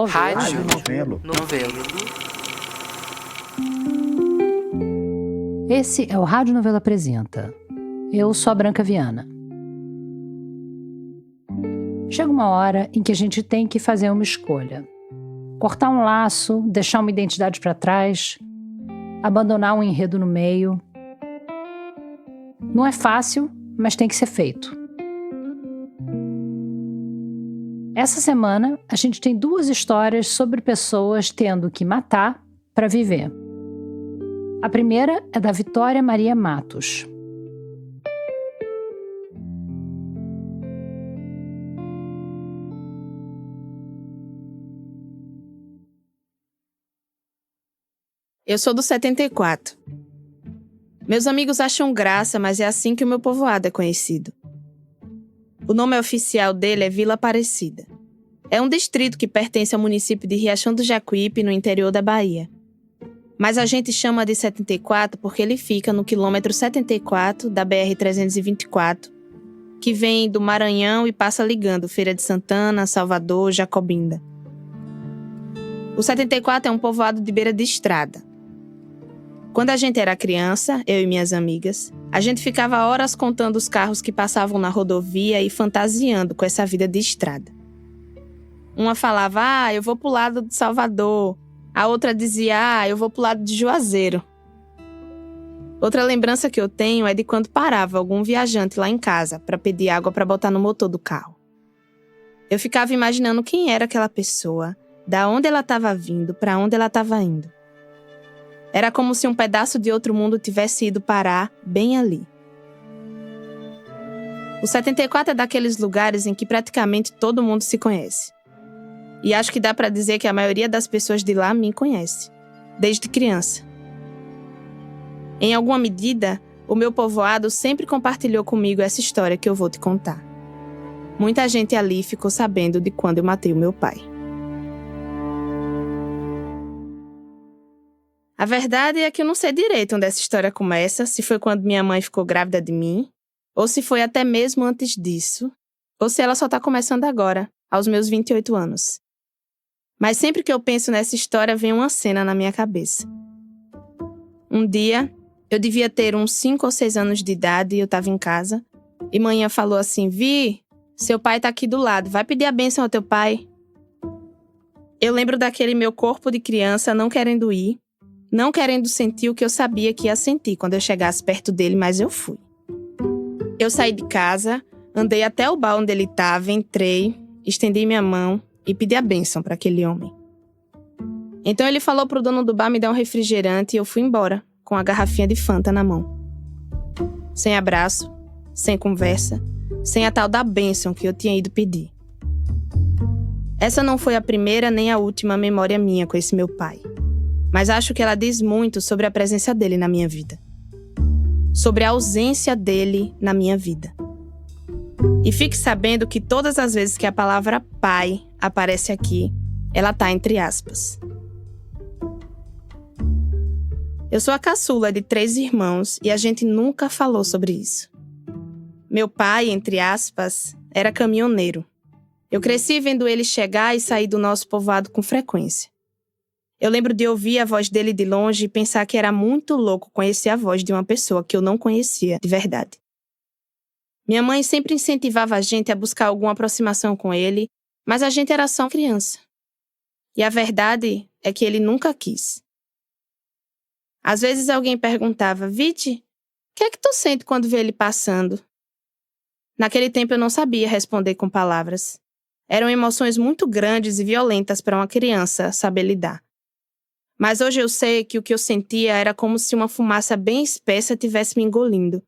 Rádio Novelo. Esse é o Rádio Novelo Apresenta. Eu sou a Branca Viana. Chega uma hora em que a gente tem que fazer uma escolha. Cortar um laço, deixar uma identidade para trás, abandonar um enredo no meio. Não é fácil, mas tem que ser feito. Essa semana, a gente tem 2 histórias sobre pessoas tendo que matar para viver. A primeira é da Vitória Maria Matos. Eu sou do 74. Meus amigos acham graça, mas é assim que o meu povoado é conhecido. O nome oficial dele é Vila Aparecida. É um distrito que pertence ao município de Riachão do Jacuípe, no interior da Bahia. Mas a gente chama de 74 porque ele fica no quilômetro 74 da BR-324, que vem do Maranhão e passa ligando Feira de Santana, Salvador, Jacobinda. O 74 é um povoado de beira de estrada. Quando a gente era criança, eu e minhas amigas, a gente ficava horas contando os carros que passavam na rodovia e fantasiando com essa vida de estrada. Uma falava, eu vou pro lado de Salvador. A outra dizia, eu vou pro lado de Juazeiro. Outra lembrança que eu tenho é de quando parava algum viajante lá em casa para pedir água para botar no motor do carro. Eu ficava imaginando quem era aquela pessoa, da onde ela estava vindo, para onde ela estava indo. Era como se um pedaço de outro mundo tivesse ido parar bem ali. O 74 é daqueles lugares em que praticamente todo mundo se conhece. E acho que dá para dizer que a maioria das pessoas de lá me conhece, desde criança. Em alguma medida, o meu povoado sempre compartilhou comigo essa história que eu vou te contar. Muita gente ali ficou sabendo de quando eu matei o meu pai. A verdade é que eu não sei direito onde essa história começa, se foi quando minha mãe ficou grávida de mim, ou se foi até mesmo antes disso, ou se ela só tá começando agora, aos meus 28 anos. Mas sempre que eu penso nessa história, vem uma cena na minha cabeça. Um dia, eu devia ter uns 5 ou 6 anos de idade e eu tava em casa, e manhã falou assim, Vi, seu pai tá aqui do lado, vai pedir a bênção ao teu pai. Eu lembro daquele meu corpo de criança não querendo ir, não querendo sentir o que eu sabia que ia sentir quando eu chegasse perto dele, mas eu fui. Eu saí de casa, andei até o bar onde ele estava, entrei, estendi minha mão e pedi a bênção para aquele homem. Então ele falou pro dono do bar me dar um refrigerante e eu fui embora, com a garrafinha de Fanta na mão. Sem abraço, sem conversa, sem a tal da bênção que eu tinha ido pedir. Essa não foi a primeira nem a última memória minha com esse meu pai. Mas acho que ela diz muito sobre a presença dele na minha vida. Sobre a ausência dele na minha vida. E fique sabendo que todas as vezes que a palavra pai aparece aqui, ela tá entre aspas. Eu sou a caçula de 3 irmãos e a gente nunca falou sobre isso. Meu pai, entre aspas, era caminhoneiro. Eu cresci vendo ele chegar e sair do nosso povoado com frequência. Eu lembro de ouvir a voz dele de longe e pensar que era muito louco conhecer a voz de uma pessoa que eu não conhecia de verdade. Minha mãe sempre incentivava a gente a buscar alguma aproximação com ele, mas a gente era só criança. E a verdade é que ele nunca quis. Às vezes alguém perguntava, Viti, o que é que tu sente quando vê ele passando? Naquele tempo eu não sabia responder com palavras. Eram emoções muito grandes e violentas para uma criança saber lidar. Mas hoje eu sei que o que eu sentia era como se uma fumaça bem espessa tivesse me engolindo.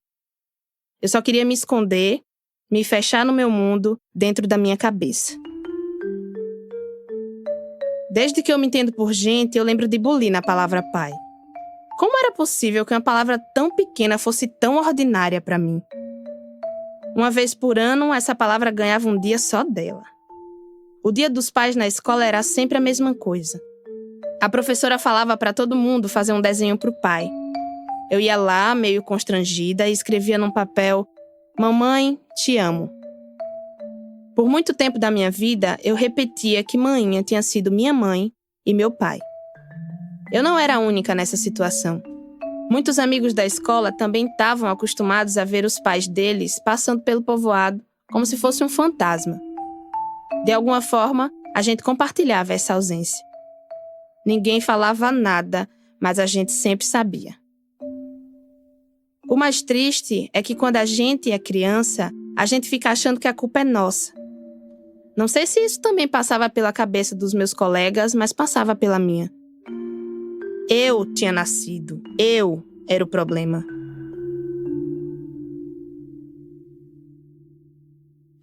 Eu só queria me esconder, me fechar no meu mundo, dentro da minha cabeça. Desde que eu me entendo por gente, eu lembro de bulir na palavra pai. Como era possível que uma palavra tão pequena fosse tão ordinária para mim? Uma vez por ano, essa palavra ganhava um dia só dela. O dia dos pais na escola era sempre a mesma coisa. A professora falava para todo mundo fazer um desenho pro pai. Eu ia lá, meio constrangida, e escrevia num papel, Mamãe, te amo. Por muito tempo da minha vida, eu repetia que manhinha tinha sido minha mãe e meu pai. Eu não era a única nessa situação. Muitos amigos da escola também estavam acostumados a ver os pais deles passando pelo povoado como se fosse um fantasma. De alguma forma, a gente compartilhava essa ausência. Ninguém falava nada, mas a gente sempre sabia. O mais triste é que quando a gente é criança, a gente fica achando que a culpa é nossa. Não sei se isso também passava pela cabeça dos meus colegas, mas passava pela minha. Eu tinha nascido. Eu era o problema.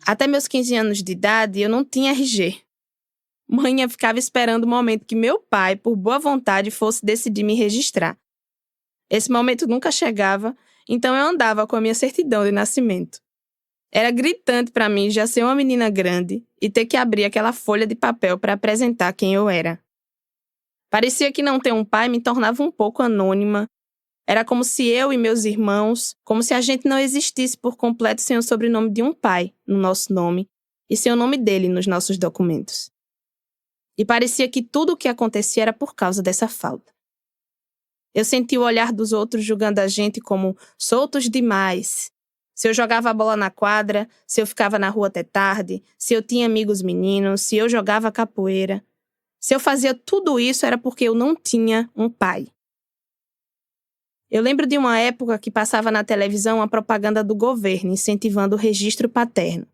Até meus 15 anos de idade, eu não tinha RG. Mãe ficava esperando o momento que meu pai, por boa vontade, fosse decidir me registrar. Esse momento nunca chegava, então eu andava com a minha certidão de nascimento. Era gritante para mim já ser uma menina grande e ter que abrir aquela folha de papel para apresentar quem eu era. Parecia que não ter um pai me tornava um pouco anônima. Era como se eu e meus irmãos, como se a gente não existisse por completo sem o sobrenome de um pai no nosso nome e sem o nome dele nos nossos documentos. E parecia que tudo o que acontecia era por causa dessa falta. Eu sentia o olhar dos outros julgando a gente como soltos demais. Se eu jogava a bola na quadra, se eu ficava na rua até tarde, se eu tinha amigos meninos, se eu jogava capoeira. Se eu fazia tudo isso era porque eu não tinha um pai. Eu lembro de uma época que passava na televisão a propaganda do governo incentivando o registro paterno.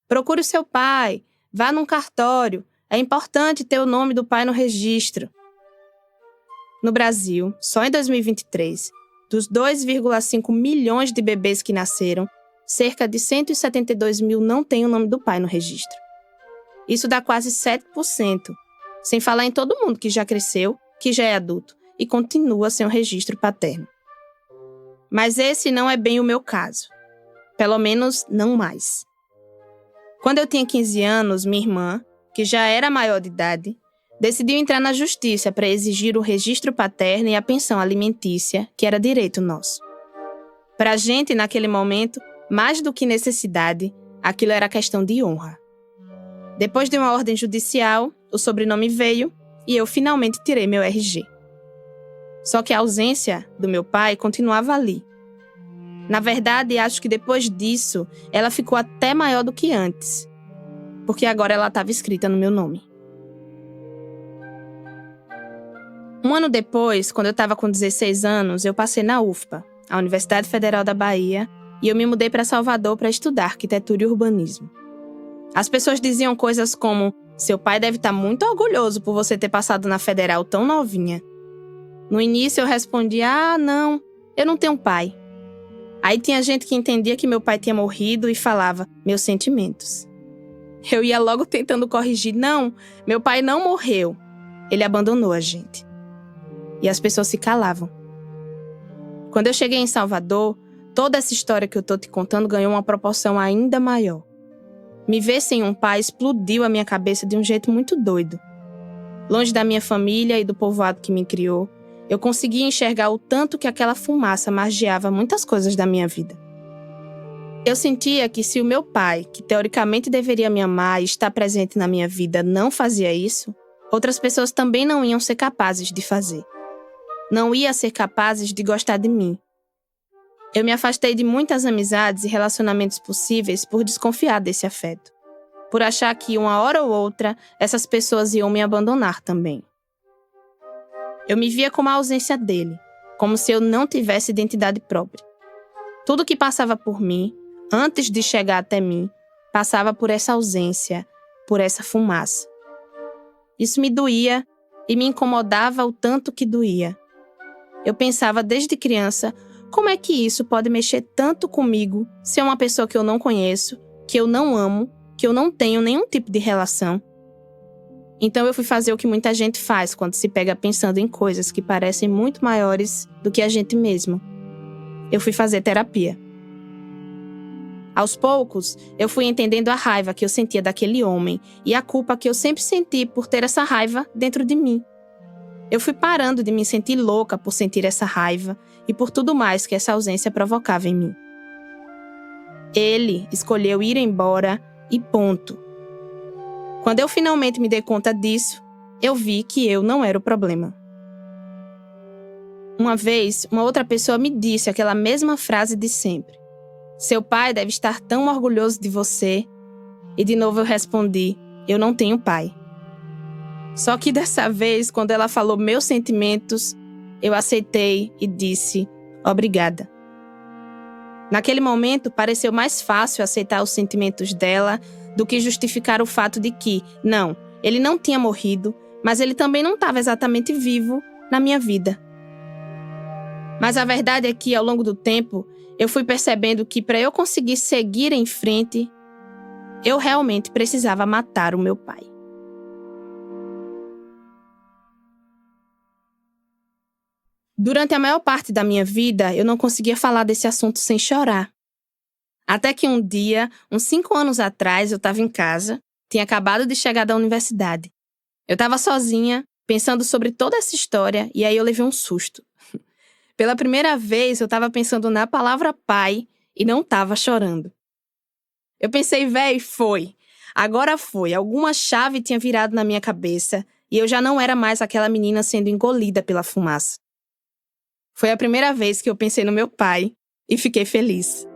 Procure o seu pai, vá num cartório, é importante ter o nome do pai no registro. No Brasil, só em 2023, dos 2,5 milhões de bebês que nasceram, cerca de 172 mil não têm o nome do pai no registro. Isso dá quase 7%, sem falar em todo mundo que já cresceu, que já é adulto e continua sem o registro paterno. Mas esse não é bem o meu caso. Pelo menos, não mais. Quando eu tinha 15 anos, minha irmã, que já era maior de idade, decidiu entrar na justiça para exigir o registro paterno e a pensão alimentícia, que era direito nosso. Para a gente, naquele momento, mais do que necessidade, aquilo era questão de honra. Depois de uma ordem judicial, o sobrenome veio e eu finalmente tirei meu RG. Só que a ausência do meu pai continuava ali. Na verdade, acho que depois disso, ela ficou até maior do que antes, porque agora ela estava escrita no meu nome. Um ano depois, quando eu estava com 16 anos, eu passei na UFPA, a Universidade Federal da Bahia, e eu me mudei para Salvador para estudar arquitetura e urbanismo. As pessoas diziam coisas como: seu pai deve estar muito orgulhoso por você ter passado na Federal tão novinha. No início eu respondia: não, eu não tenho pai. Aí tinha gente que entendia que meu pai tinha morrido e falava: meus sentimentos. Eu ia logo tentando corrigir: não, meu pai não morreu. Ele abandonou a gente. E as pessoas se calavam. Quando eu cheguei em Salvador, toda essa história que eu tô te contando ganhou uma proporção ainda maior. Me ver sem um pai explodiu a minha cabeça de um jeito muito doido. Longe da minha família e do povoado que me criou, eu conseguia enxergar o tanto que aquela fumaça margeava muitas coisas da minha vida. Eu sentia que se o meu pai, que teoricamente deveria me amar e estar presente na minha vida, não fazia isso, outras pessoas também não iam ser capazes de fazer. Não iam ser capazes de gostar de mim. Eu me afastei de muitas amizades e relacionamentos possíveis por desconfiar desse afeto. Por achar que, uma hora ou outra, essas pessoas iam me abandonar também. Eu me via como a ausência dele, como se eu não tivesse identidade própria. Tudo que passava por mim, antes de chegar até mim, passava por essa ausência, por essa fumaça. Isso me doía e me incomodava o tanto que doía. Eu pensava desde criança: como é que isso pode mexer tanto comigo se é uma pessoa que eu não conheço, que eu não amo, que eu não tenho nenhum tipo de relação? Então eu fui fazer o que muita gente faz quando se pega pensando em coisas que parecem muito maiores do que a gente mesmo. Eu fui fazer terapia. Aos poucos, eu fui entendendo a raiva que eu sentia daquele homem e a culpa que eu sempre senti por ter essa raiva dentro de mim. Eu fui parando de me sentir louca por sentir essa raiva e por tudo mais que essa ausência provocava em mim. Ele escolheu ir embora e ponto. Quando eu finalmente me dei conta disso, eu vi que eu não era o problema. Uma vez, uma outra pessoa me disse aquela mesma frase de sempre. Seu pai deve estar tão orgulhoso de você. E de novo eu respondi, eu não tenho pai. Só que dessa vez, quando ela falou meus sentimentos, eu aceitei e disse, obrigada. Naquele momento, pareceu mais fácil aceitar os sentimentos dela do que justificar o fato de que, não, ele não tinha morrido, mas ele também não estava exatamente vivo na minha vida. Mas a verdade é que, ao longo do tempo, eu fui percebendo que para eu conseguir seguir em frente, eu realmente precisava matar o meu pai. Durante a maior parte da minha vida, eu não conseguia falar desse assunto sem chorar. Até que um dia, uns 5 anos atrás, eu estava em casa, tinha acabado de chegar da universidade. Eu estava sozinha, pensando sobre toda essa história, e aí eu levei um susto. Pela primeira vez, eu estava pensando na palavra pai e não estava chorando. Eu pensei, véi, foi. Agora foi. Alguma chave tinha virado na minha cabeça e eu já não era mais aquela menina sendo engolida pela fumaça. Foi a primeira vez que eu pensei no meu pai e fiquei feliz.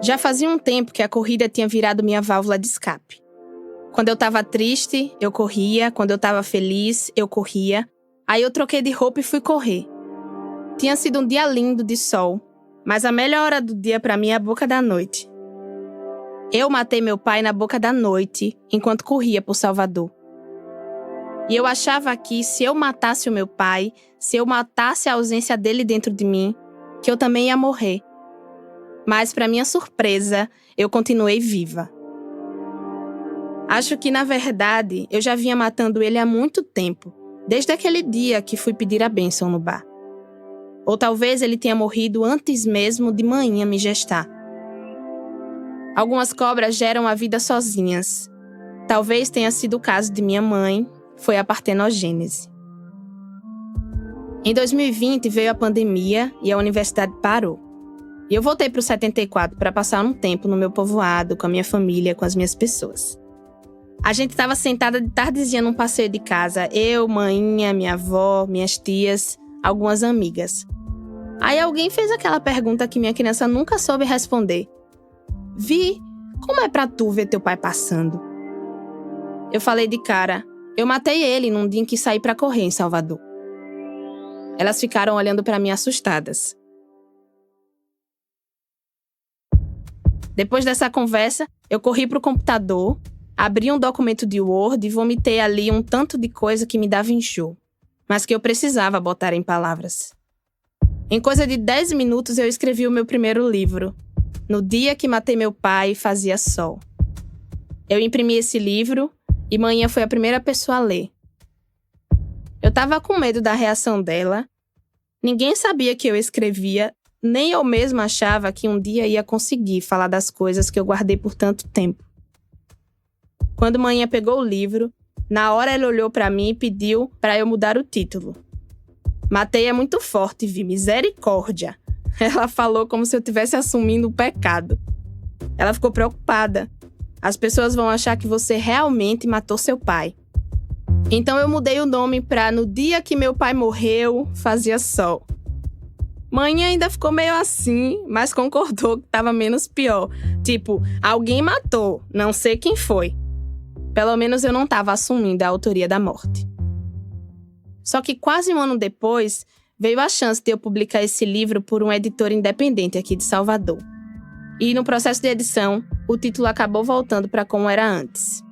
Já fazia um tempo que a corrida tinha virado minha válvula de escape. Quando eu estava triste, eu corria. Quando eu estava feliz, eu corria. Aí eu troquei de roupa e fui correr. Tinha sido um dia lindo de sol, mas a melhor hora do dia para mim é a boca da noite. Eu matei meu pai na boca da noite, enquanto corria por Salvador. E eu achava que se eu matasse o meu pai, se eu matasse a ausência dele dentro de mim, que eu também ia morrer. Mas, para minha surpresa, eu continuei viva. Acho que, na verdade, eu já vinha matando ele há muito tempo, desde aquele dia que fui pedir a bênção no bar. Ou talvez ele tenha morrido antes mesmo de manhã me gestar. Algumas cobras geram a vida sozinhas. Talvez tenha sido o caso de minha mãe, foi a partenogênese. Em 2020 veio a pandemia e a universidade parou. E eu voltei para o 74 para passar um tempo no meu povoado, com a minha família, com as minhas pessoas. A gente estava sentada de tardezinha num passeio de casa, eu, maninha, minha avó, minhas tias, algumas amigas. Aí alguém fez aquela pergunta que minha criança nunca soube responder. Vi, como é pra tu ver teu pai passando? Eu falei de cara, eu matei ele num dia em que saí pra correr em Salvador. Elas ficaram olhando pra mim assustadas. Depois dessa conversa, eu corri pro computador, abri um documento de Word e vomitei ali um tanto de coisa que me dava enjoo, mas que eu precisava botar em palavras. Em coisa de 10 minutos eu escrevi o meu primeiro livro. No dia que matei meu pai, fazia sol. Eu imprimi esse livro e manhã foi a primeira pessoa a ler. Eu tava com medo da reação dela. Ninguém sabia que eu escrevia, nem eu mesma achava que um dia ia conseguir falar das coisas que eu guardei por tanto tempo. Quando manhã pegou o livro, na hora ela olhou pra mim e pediu pra eu mudar o título. Matei é muito forte, Vi, misericórdia. Ela falou como se eu estivesse assumindo o pecado. Ela ficou preocupada. As pessoas vão achar que você realmente matou seu pai. Então eu mudei o nome pra No Dia que Meu Pai Morreu, Fazia Sol. Mãe ainda ficou meio assim, mas concordou que estava menos pior. Tipo, alguém matou, não sei quem foi. Pelo menos eu não estava assumindo a autoria da morte. Só que quase um ano depois, veio a chance de eu publicar esse livro por um editor independente aqui de Salvador. E no processo de edição, o título acabou voltando para como era antes.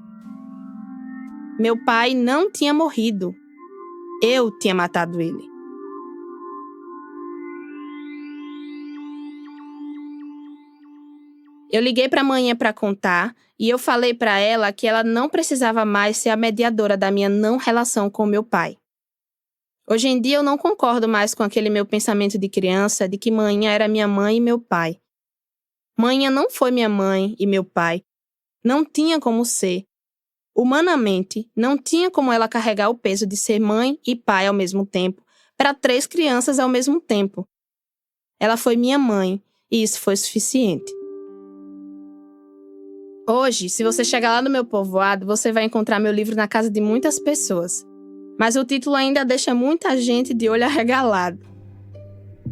Meu pai não tinha morrido. Eu tinha matado ele. Eu liguei para a manhã para contar e eu falei para ela que ela não precisava mais ser a mediadora da minha não relação com meu pai. Hoje em dia eu não concordo mais com aquele meu pensamento de criança de que manhã era minha mãe e meu pai. Manhã não foi minha mãe e meu pai. Não tinha como ser. Humanamente, não tinha como ela carregar o peso de ser mãe e pai ao mesmo tempo, para 3 crianças ao mesmo tempo. Ela foi minha mãe e isso foi suficiente. Hoje, se você chegar lá no meu povoado, você vai encontrar meu livro na casa de muitas pessoas. Mas o título ainda deixa muita gente de olho arregalado.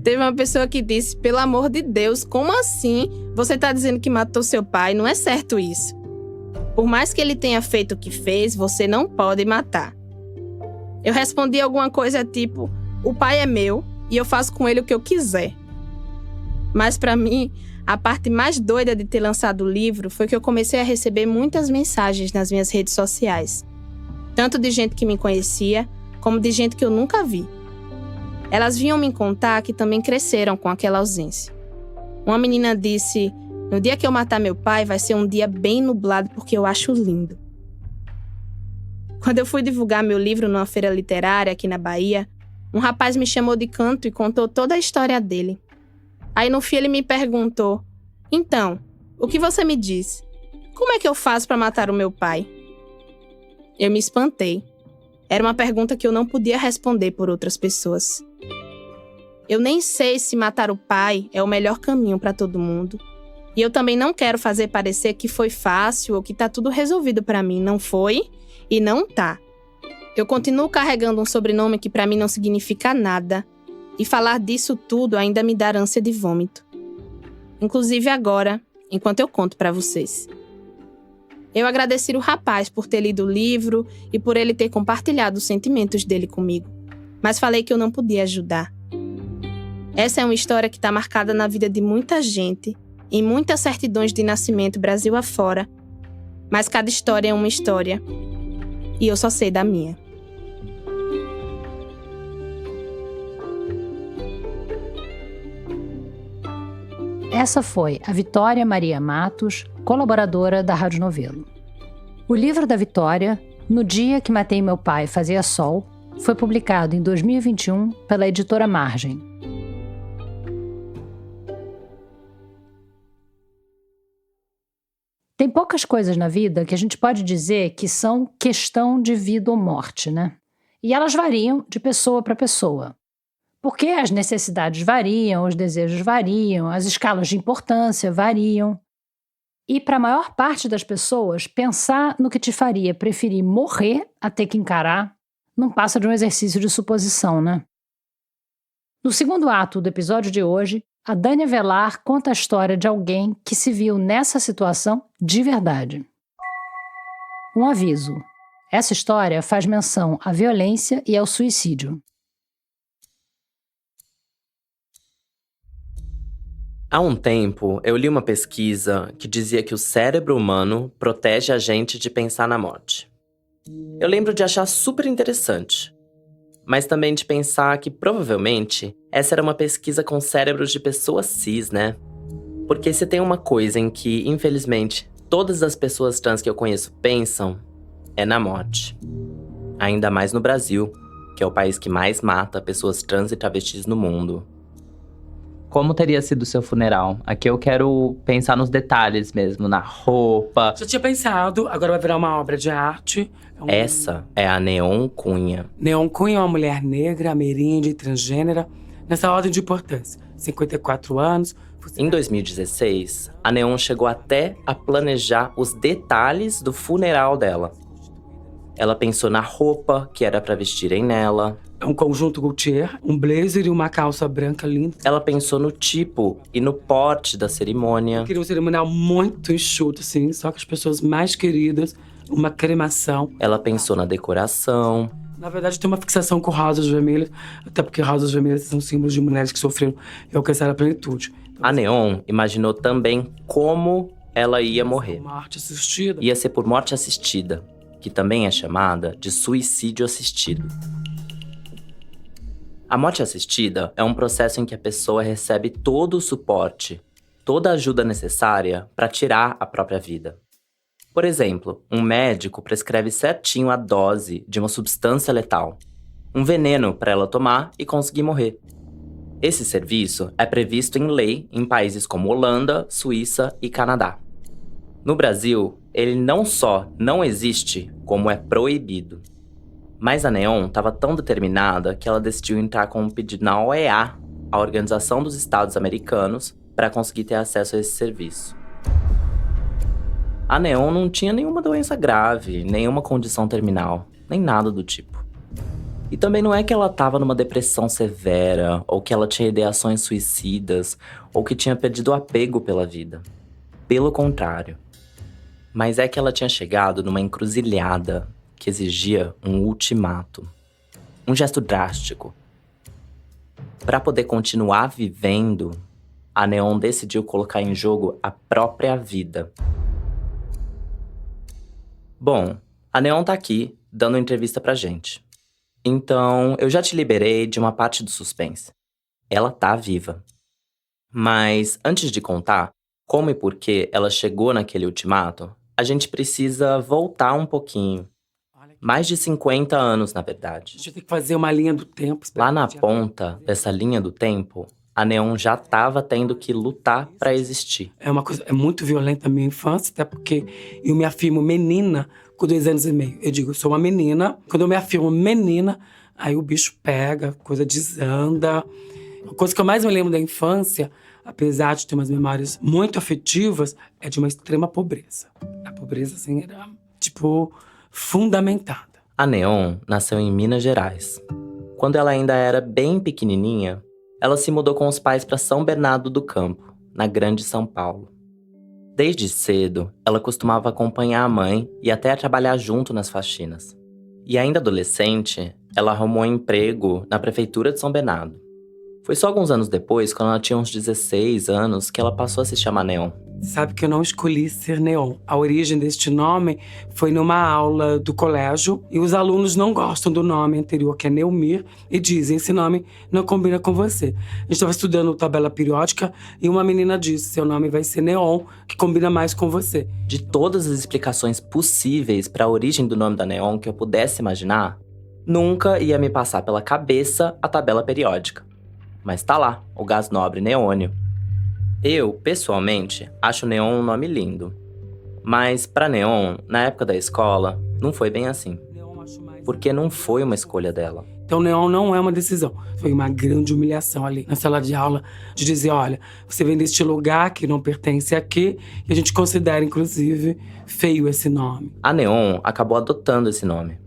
Teve uma pessoa que disse, pelo amor de Deus, como assim? Você tá dizendo que matou seu pai? Não é certo isso. Por mais que ele tenha feito o que fez, você não pode matar. Eu respondi alguma coisa tipo, o pai é meu e eu faço com ele o que eu quiser. Mas pra mim, a parte mais doida de ter lançado o livro foi que eu comecei a receber muitas mensagens nas minhas redes sociais. Tanto de gente que me conhecia, como de gente que eu nunca vi. Elas vinham me contar que também cresceram com aquela ausência. Uma menina disse, no dia que eu matar meu pai vai ser um dia bem nublado porque eu acho lindo. Quando eu fui divulgar meu livro numa feira literária aqui na Bahia, um rapaz me chamou de canto e contou toda a história dele. Aí no fim ele me perguntou, então, o que você me diz? Como é que eu faço para matar o meu pai? Eu me espantei. Era uma pergunta que eu não podia responder por outras pessoas. Eu nem sei se matar o pai é o melhor caminho para todo mundo. E eu também não quero fazer parecer que foi fácil ou que tá tudo resolvido para mim. Não foi e não tá. Eu continuo carregando um sobrenome que para mim não significa nada. E falar disso tudo ainda me dá ânsia de vômito. Inclusive agora, enquanto eu conto para vocês. Eu agradeci o rapaz por ter lido o livro e por ele ter compartilhado os sentimentos dele comigo. Mas falei que eu não podia ajudar. Essa é uma história que está marcada na vida de muita gente, em muitas certidões de nascimento Brasil afora. Mas cada história é uma história. E eu só sei da minha. Essa foi a Vitória Maria Matos, colaboradora da Rádio Novelo. O livro da Vitória, No Dia que Matei Meu Pai Fazia Sol, foi publicado em 2021 pela editora Margem. Tem poucas coisas na vida que a gente pode dizer que são questão de vida ou morte, né? E elas variam de pessoa para pessoa. Porque as necessidades variam, os desejos variam, as escalas de importância variam. E para a maior parte das pessoas, pensar no que te faria preferir morrer a ter que encarar não passa de um exercício de suposição, né? No segundo ato do episódio de hoje, a Dânia Velar conta a história de alguém que se viu nessa situação de verdade. Um aviso. Essa história faz menção à violência e ao suicídio. Há um tempo, eu li uma pesquisa que dizia que o cérebro humano protege a gente de pensar na morte. Eu lembro de achar super interessante, mas também de pensar que, provavelmente, essa era uma pesquisa com cérebros de pessoas cis, né? Porque se tem uma coisa em que, infelizmente, todas as pessoas trans que eu conheço pensam, é na morte. Ainda mais no Brasil, que é o país que mais mata pessoas trans e travestis no mundo. Como teria sido o seu funeral? Aqui eu quero pensar nos detalhes mesmo, na roupa. Já tinha pensado, agora vai virar uma obra de arte. Essa é a Neon Cunha. Neon Cunha é uma mulher negra, ameríndia e transgênera, nessa ordem de importância. 54 anos. Em 2016, a Neon chegou até a planejar os detalhes do funeral dela. Ela pensou na roupa que era pra vestirem nela. Um conjunto Gaultier, um blazer e uma calça branca linda. Ela pensou no tipo e no porte da cerimônia. Eu queria um cerimonial muito enxuto, assim, só com as pessoas mais queridas, uma cremação. Ela pensou na decoração. Na verdade, tem uma fixação com rosas vermelhas, até porque rosas vermelhas são símbolos de mulheres que sofreram e alcançaram a plenitude. A Neon imaginou também como ela ia morrer. Morte assistida. Ia ser por morte assistida, que também é chamada de suicídio assistido. A morte assistida é um processo em que a pessoa recebe todo o suporte, toda a ajuda necessária para tirar a própria vida. Por exemplo, um médico prescreve certinho a dose de uma substância letal, um veneno para ela tomar e conseguir morrer. Esse serviço é previsto em lei em países como Holanda, Suíça e Canadá. No Brasil, ele não só não existe, como é proibido. Mas a Neon estava tão determinada que ela decidiu entrar com um pedido na OEA, a Organização dos Estados Americanos, para conseguir ter acesso a esse serviço. A Neon não tinha nenhuma doença grave, nenhuma condição terminal, nem nada do tipo. E também não é que ela estava numa depressão severa, ou que ela tinha ideações suicidas, ou que tinha perdido o apego pela vida. Pelo contrário. Mas é que ela tinha chegado numa encruzilhada que exigia um ultimato. Um gesto drástico. Para poder continuar vivendo, a Neon decidiu colocar em jogo a própria vida. Bom, a Neon tá aqui, dando entrevista pra gente. Então, eu já te liberei de uma parte do suspense. Ela tá viva. Mas, antes de contar como e por que ela chegou naquele ultimato, a gente precisa voltar um pouquinho. Mais de 50 anos, na A verdade. gente tem que fazer uma linha do tempo. Lá na ponta dessa linha do tempo, a Neon já tava tendo que lutar pra existir. É uma coisa, é muito violenta a minha infância, até porque eu me afirmo menina com 2 anos e meio. Eu digo, eu sou uma menina. Quando eu me afirmo menina, aí o bicho pega, a coisa desanda. A coisa que eu mais me lembro da infância, apesar de ter umas memórias muito afetivas, é de uma extrema pobreza. A pobreza, assim, era, tipo, fundamentada. A Neon nasceu em Minas Gerais. Quando ela ainda era bem pequenininha, ela se mudou com os pais para São Bernardo do Campo, na Grande São Paulo. Desde cedo, ela costumava acompanhar a mãe e até trabalhar junto nas faxinas. E ainda adolescente, ela arrumou um emprego na prefeitura de São Bernardo. Foi só alguns anos depois, quando ela tinha uns 16 anos, que ela passou a se chamar Neon. Sabe que eu não escolhi ser Neon. A origem deste nome foi numa aula do colégio e os alunos não gostam do nome anterior, que é Neumir, e dizem, esse nome não combina com você. A gente estava estudando tabela periódica e uma menina disse, seu nome vai ser Neon, que combina mais com você. De todas as explicações possíveis para a origem do nome da Neon que eu pudesse imaginar, nunca ia me passar pela cabeça a tabela periódica. Mas tá lá, o gás nobre neônio. Eu, pessoalmente, acho Neon um nome lindo. Mas pra Neon, na época da escola, não foi bem assim. Porque não foi uma escolha dela. Então, Neon não é uma decisão. Foi uma grande humilhação ali na sala de aula de dizer, olha, você vem deste lugar que não pertence aqui e a gente considera, inclusive, feio esse nome. A Neon acabou adotando esse nome.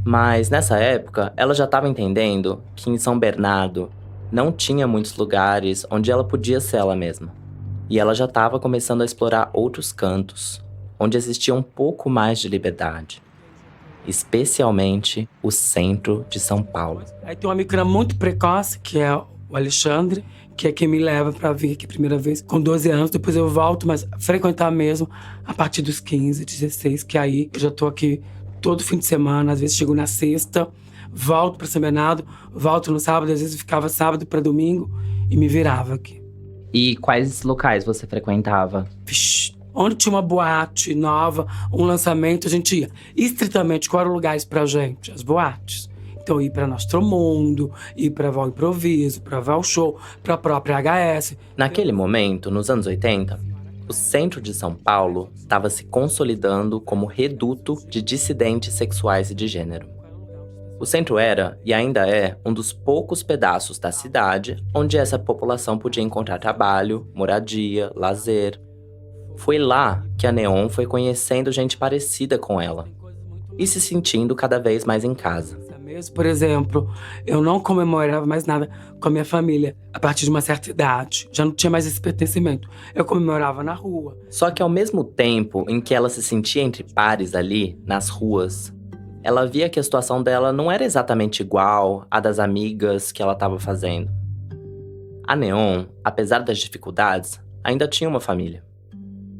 Mas nessa época, ela já estava entendendo que em São Bernardo não tinha muitos lugares onde ela podia ser ela mesma. E ela já estava começando a explorar outros cantos, onde existia um pouco mais de liberdade. Especialmente o centro de São Paulo. Aí tem um amigo que era muito precoce, que é o Alexandre, que é quem me leva pra vir aqui a primeira vez com 12 anos. Depois eu volto, mas frequentar mesmo a partir dos 15, 16, que aí eu já tô aqui todo fim de semana, às vezes chego na sexta, volto para São Bernardo, volto no sábado, às vezes ficava sábado para domingo e me virava aqui. E quais locais você frequentava? Vixe, onde tinha uma boate nova, um lançamento, a gente ia. Estritamente, quais eram lugares pra gente? As boates. Então, ir pra Nostromundo, ir pra Val Improviso, pra Val Show, pra própria HS. Naquele momento, nos anos 80, o centro de São Paulo estava se consolidando como reduto de dissidentes sexuais e de gênero. O centro era, e ainda é, um dos poucos pedaços da cidade onde essa população podia encontrar trabalho, moradia, lazer. Foi lá que a Neon foi conhecendo gente parecida com ela e se sentindo cada vez mais em casa. Por exemplo, eu não comemorava mais nada com a minha família a partir de uma certa idade. Já não tinha mais esse pertencimento. Eu comemorava na rua. Só que ao mesmo tempo em que ela se sentia entre pares ali, nas ruas, ela via que a situação dela não era exatamente igual à das amigas que ela estava fazendo. A Neon, apesar das dificuldades, ainda tinha uma família.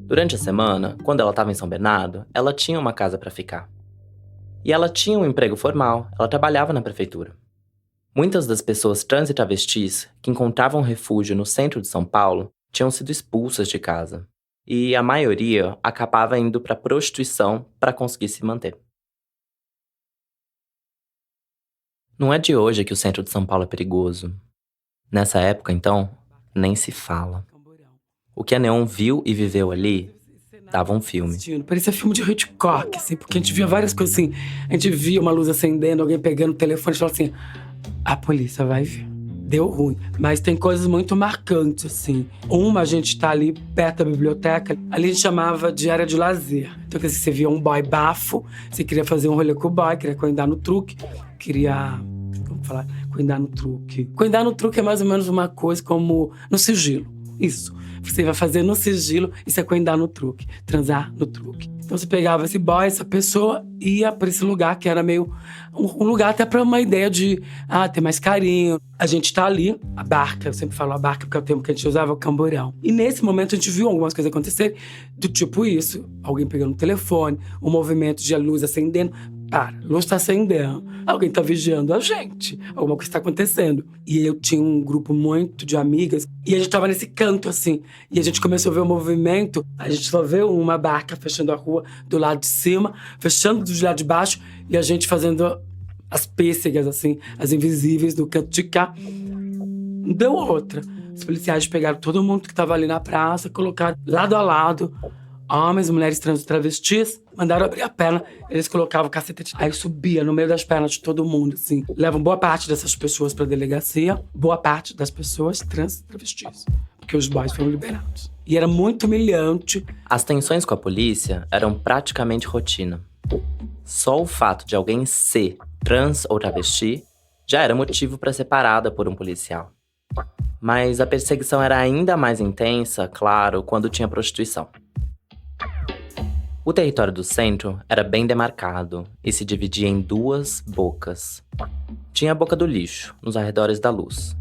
Durante a semana, quando ela estava em São Bernardo, ela tinha uma casa para ficar. E ela tinha um emprego formal, ela trabalhava na prefeitura. Muitas das pessoas trans e travestis que encontravam refúgio no centro de São Paulo tinham sido expulsas de casa. E a maioria acabava indo para prostituição para conseguir se manter. Não é de hoje que o centro de São Paulo é perigoso. Nessa época, então, nem se fala. O que a Neon viu e viveu ali dava um filme. Parecia filme de Hitchcock, assim, porque a gente via várias coisas assim. A gente via uma luz acendendo, alguém pegando o telefone e falava assim, a polícia vai vir. deu ruim. Mas tem coisas muito marcantes, assim. Uma, a gente tá ali perto da biblioteca. Ali a gente chamava de área de lazer. Então, assim, você via um boy bafo, você queria fazer um rolê com o boy, queria coindar no truque, queria... Vamos falar, coindar no truque. Coindar no truque é mais ou menos uma coisa como no sigilo. Isso. Você vai fazer no sigilo e você coindar no truque. Transar no truque. Então você pegava esse boy, essa pessoa, ia pra esse lugar que era meio... Um lugar até pra uma ideia de ter mais carinho. A gente tá ali, a barca, eu sempre falo a barca porque é o termo que a gente usava, o camburão. E nesse momento a gente viu algumas coisas acontecerem, do tipo isso. Alguém pegando o telefone, um movimento de luz acendendo. Para, a luz tá acendendo. Alguém tá vigiando a gente. Alguma coisa tá acontecendo. E eu tinha um grupo muito de amigas. E a gente tava nesse canto, assim. E a gente começou a ver o movimento. A gente só vê uma barca fechando a rua do lado de cima, fechando do lado de baixo. E a gente fazendo as pêssegas, assim, as invisíveis do canto de cá. Não deu outra. Os policiais pegaram todo mundo que tava ali na praça, colocaram lado a lado. Homens, mulheres trans, travestis, mandaram abrir a perna, eles colocavam o cacetete. Aí subia no meio das pernas de todo mundo, assim. Levam boa parte dessas pessoas pra delegacia, boa parte das pessoas trans, travestis. Porque os boys foram liberados. E era muito humilhante. As tensões com a polícia eram praticamente rotina. Só o fato de alguém ser trans ou travesti já era motivo para ser parada por um policial. Mas a perseguição era ainda mais intensa, claro, quando tinha prostituição. O território do centro era bem demarcado e se dividia em duas bocas. Tinha a Boca do Lixo, nos arredores da Luz.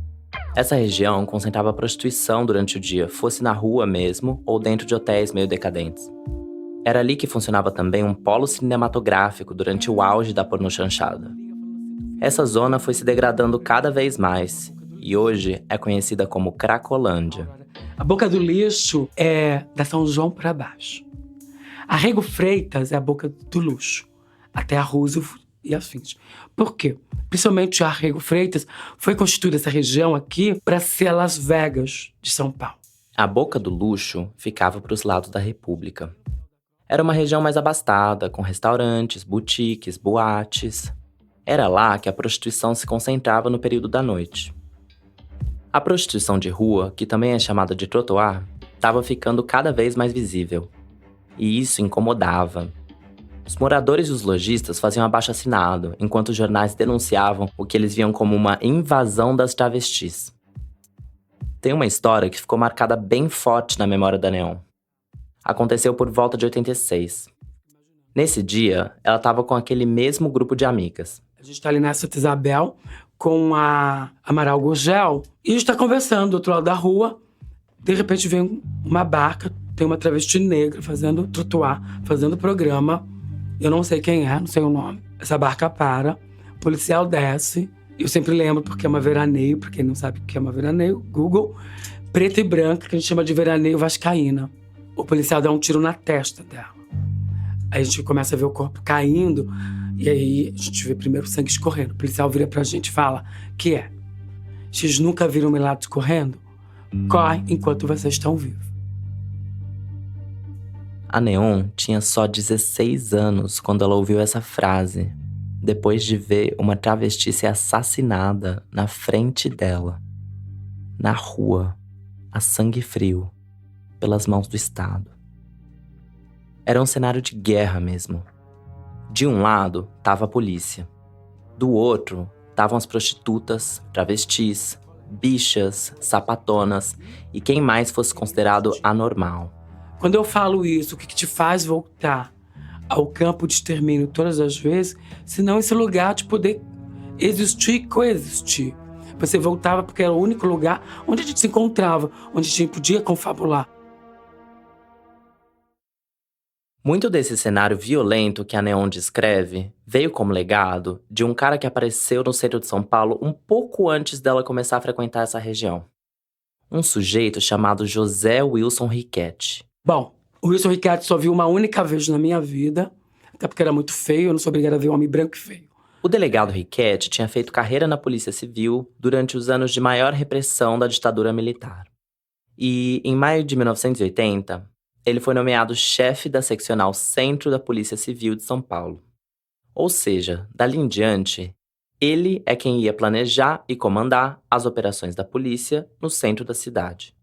Essa região concentrava prostituição durante o dia, fosse na rua mesmo ou dentro de hotéis meio decadentes. Era ali que funcionava também um polo cinematográfico durante o auge da pornochanchada. Essa zona foi se degradando cada vez mais e hoje é conhecida como Cracolândia. A Boca do Lixo é da São João pra baixo. A Rego Freitas é a Boca do Luxo, até a Roosevelt e afins. Por quê? Principalmente a Rego Freitas foi constituída essa região aqui para ser a Las Vegas de São Paulo. A Boca do Luxo ficava para os lados da República. Era uma região mais abastada, com restaurantes, boutiques, boates. Era lá que a prostituição se concentrava no período da noite. A prostituição de rua, que também é chamada de trottoir, estava ficando cada vez mais visível. E isso incomodava. Os moradores e os lojistas faziam abaixo-assinado, enquanto os jornais denunciavam o que eles viam como uma invasão das travestis. Tem uma história que ficou marcada bem forte na memória da Neon. Aconteceu por volta de 86. Nesse dia, ela estava com aquele mesmo grupo de amigas. A gente tá ali na Santa Isabel com a Amaral Gurgel e a gente tá conversando do outro lado da rua. De repente vem uma barca, tem uma travesti negra fazendo trottoir, fazendo programa. Eu não sei quem é, não sei o nome. Essa barca para, o policial desce. Eu sempre lembro porque é uma veraneio, pra quem não sabe o que é uma veraneio, Google. Preta e branca, que a gente chama de veraneio vascaína. O policial dá um tiro na testa dela. Aí a gente começa a ver o corpo caindo. E aí a gente vê primeiro o sangue escorrendo. O policial vira pra gente e fala: que é? Vocês nunca viram um milagre escorrendo? Corre enquanto vocês estão vivos. A Neon tinha só 16 anos quando ela ouviu essa frase, depois de ver uma travesti ser assassinada na frente dela, na rua, a sangue frio, pelas mãos do Estado. Era um cenário de guerra mesmo. De um lado, estava a polícia. Do outro, estavam as prostitutas, travestis, bichas, sapatonas e quem mais fosse considerado anormal. Quando eu falo isso, o que te faz voltar ao campo de extermínio todas as vezes, senão esse lugar de poder existir e coexistir. Você voltava porque era o único lugar onde a gente se encontrava, onde a gente podia confabular. Muito desse cenário violento que a Neon descreve veio como legado de um cara que apareceu no centro de São Paulo um pouco antes dela começar a frequentar essa região. Um sujeito chamado José Wilson Riquetti. Bom, o Wilson Riquetti só viu uma única vez na minha vida, até porque era muito feio, eu não sou obrigada a ver um homem branco e feio. O delegado Riquetti tinha feito carreira na Polícia Civil durante os anos de maior repressão da ditadura militar. E, em maio de 1980, ele foi nomeado chefe da seccional Centro da Polícia Civil de São Paulo. Ou seja, dali em diante, Ele é quem ia planejar e comandar as operações da polícia no centro da cidade.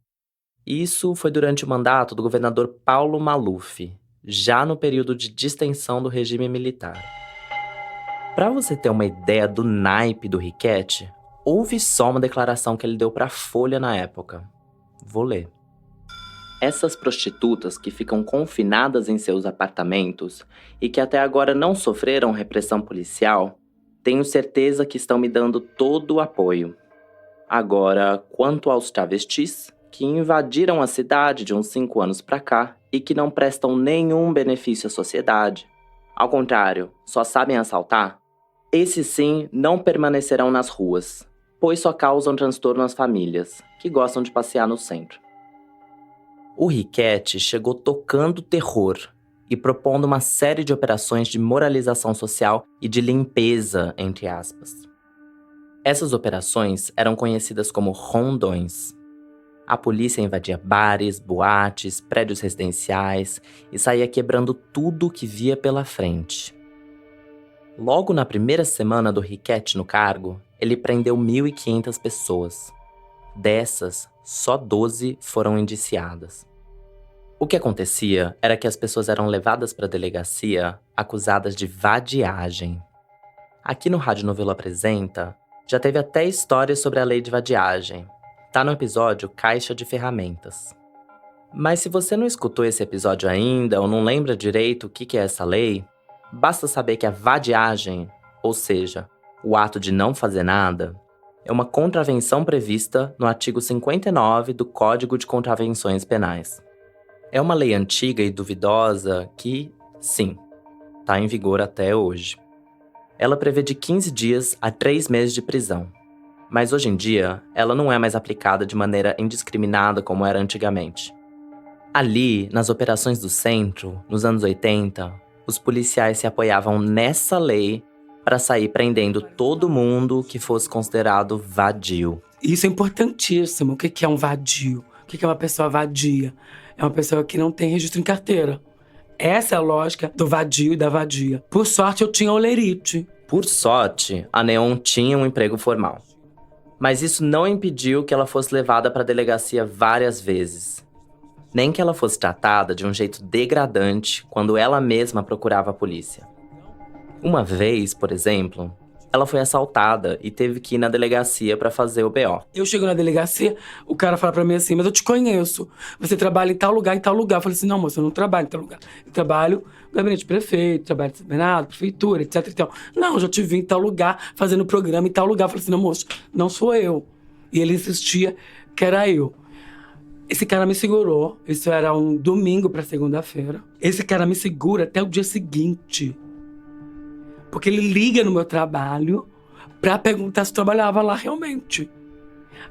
Isso foi durante o mandato do governador Paulo Maluf, já no período de distensão do regime militar. Para você ter uma ideia do naipe do Riquete, ouve só uma declaração que ele deu para a Folha na época. Vou ler. Essas prostitutas que ficam confinadas em seus apartamentos e que até agora não sofreram repressão policial, tenho certeza que estão me dando todo o apoio. Agora, quanto aos travestis, que invadiram a cidade de uns 5 anos pra cá e que não prestam nenhum benefício à sociedade, ao contrário, só sabem assaltar, esses sim não permanecerão nas ruas, pois só causam transtorno às famílias, que gostam de passear no centro. O Riquete chegou tocando terror e propondo uma série de operações de moralização social e de limpeza, entre aspas. Essas operações eram conhecidas como rondões. A polícia invadia bares, boates, prédios residenciais e saía quebrando tudo que via pela frente. Logo na primeira semana do Riquete no cargo, ele prendeu 1.500 pessoas. Dessas, só 12 foram indiciadas. O que acontecia era que as pessoas eram levadas para a delegacia acusadas de vadiagem. Aqui no Rádio Novelo Apresenta, já teve até histórias sobre a lei de vadiagem. Tá no episódio Caixa de Ferramentas. Mas se você não escutou esse episódio ainda ou não lembra direito o que é essa lei, basta saber que a vadiagem, ou seja, o ato de não fazer nada, é uma contravenção prevista no artigo 59 do Código de Contravenções Penais. É uma lei antiga e duvidosa que, sim, está em vigor até hoje. Ela prevê de 15 dias a 3 meses de prisão. Mas hoje em dia, ela não é mais aplicada de maneira indiscriminada como era antigamente. Ali, nas operações do centro, nos anos 80, os policiais se apoiavam nessa lei para sair prendendo todo mundo que fosse considerado vadio. Isso é importantíssimo. O que é um vadio? O que é uma pessoa vadia? É uma pessoa que não tem registro em carteira. Essa é a lógica do vadio e da vadia. Por sorte, eu tinha olerite. Por sorte, a Neon tinha um emprego formal. Mas isso não impediu que ela fosse levada para a delegacia várias vezes. Nem que ela fosse tratada de um jeito degradante quando ela mesma procurava a polícia. Uma vez, por exemplo, ela foi assaltada e teve que ir na delegacia para fazer o BO. Eu chego na delegacia, o cara fala pra mim assim, mas eu te conheço. Você trabalha em tal lugar, em tal lugar. Eu falei assim, não, moça, eu não trabalho em tal lugar. Eu trabalho no gabinete de prefeito, trabalho no Senado, prefeitura, etc e tal. Não, eu já te vi em tal lugar, fazendo programa em tal lugar. Eu falei assim, não, moça, não sou eu. E ele insistia que era eu. Esse cara me segurou, isso era um domingo pra segunda-feira. Esse cara me segura até o dia seguinte. Porque ele liga no meu trabalho pra perguntar se eu trabalhava lá realmente.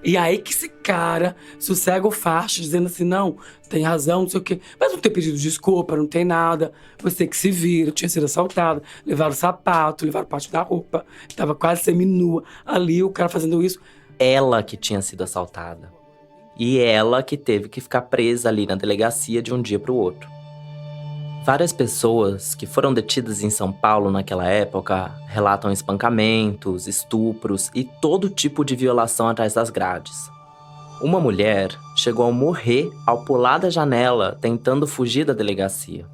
E aí que esse cara sossega o facho, dizendo assim, não, tem razão, não sei o quê. Mas não tem pedido desculpa, não tem nada. Você que se vira, eu tinha sido assaltada. Levaram o sapato, levaram parte da roupa. Tava quase seminua. Ali, o cara fazendo isso. Ela que tinha sido assaltada. E ela que teve que ficar presa ali na delegacia de um dia pro outro. Várias pessoas que foram detidas em São Paulo naquela época relatam espancamentos, estupros e todo tipo de violação atrás das grades. Uma mulher chegou a morrer ao pular da janela tentando fugir da delegacia.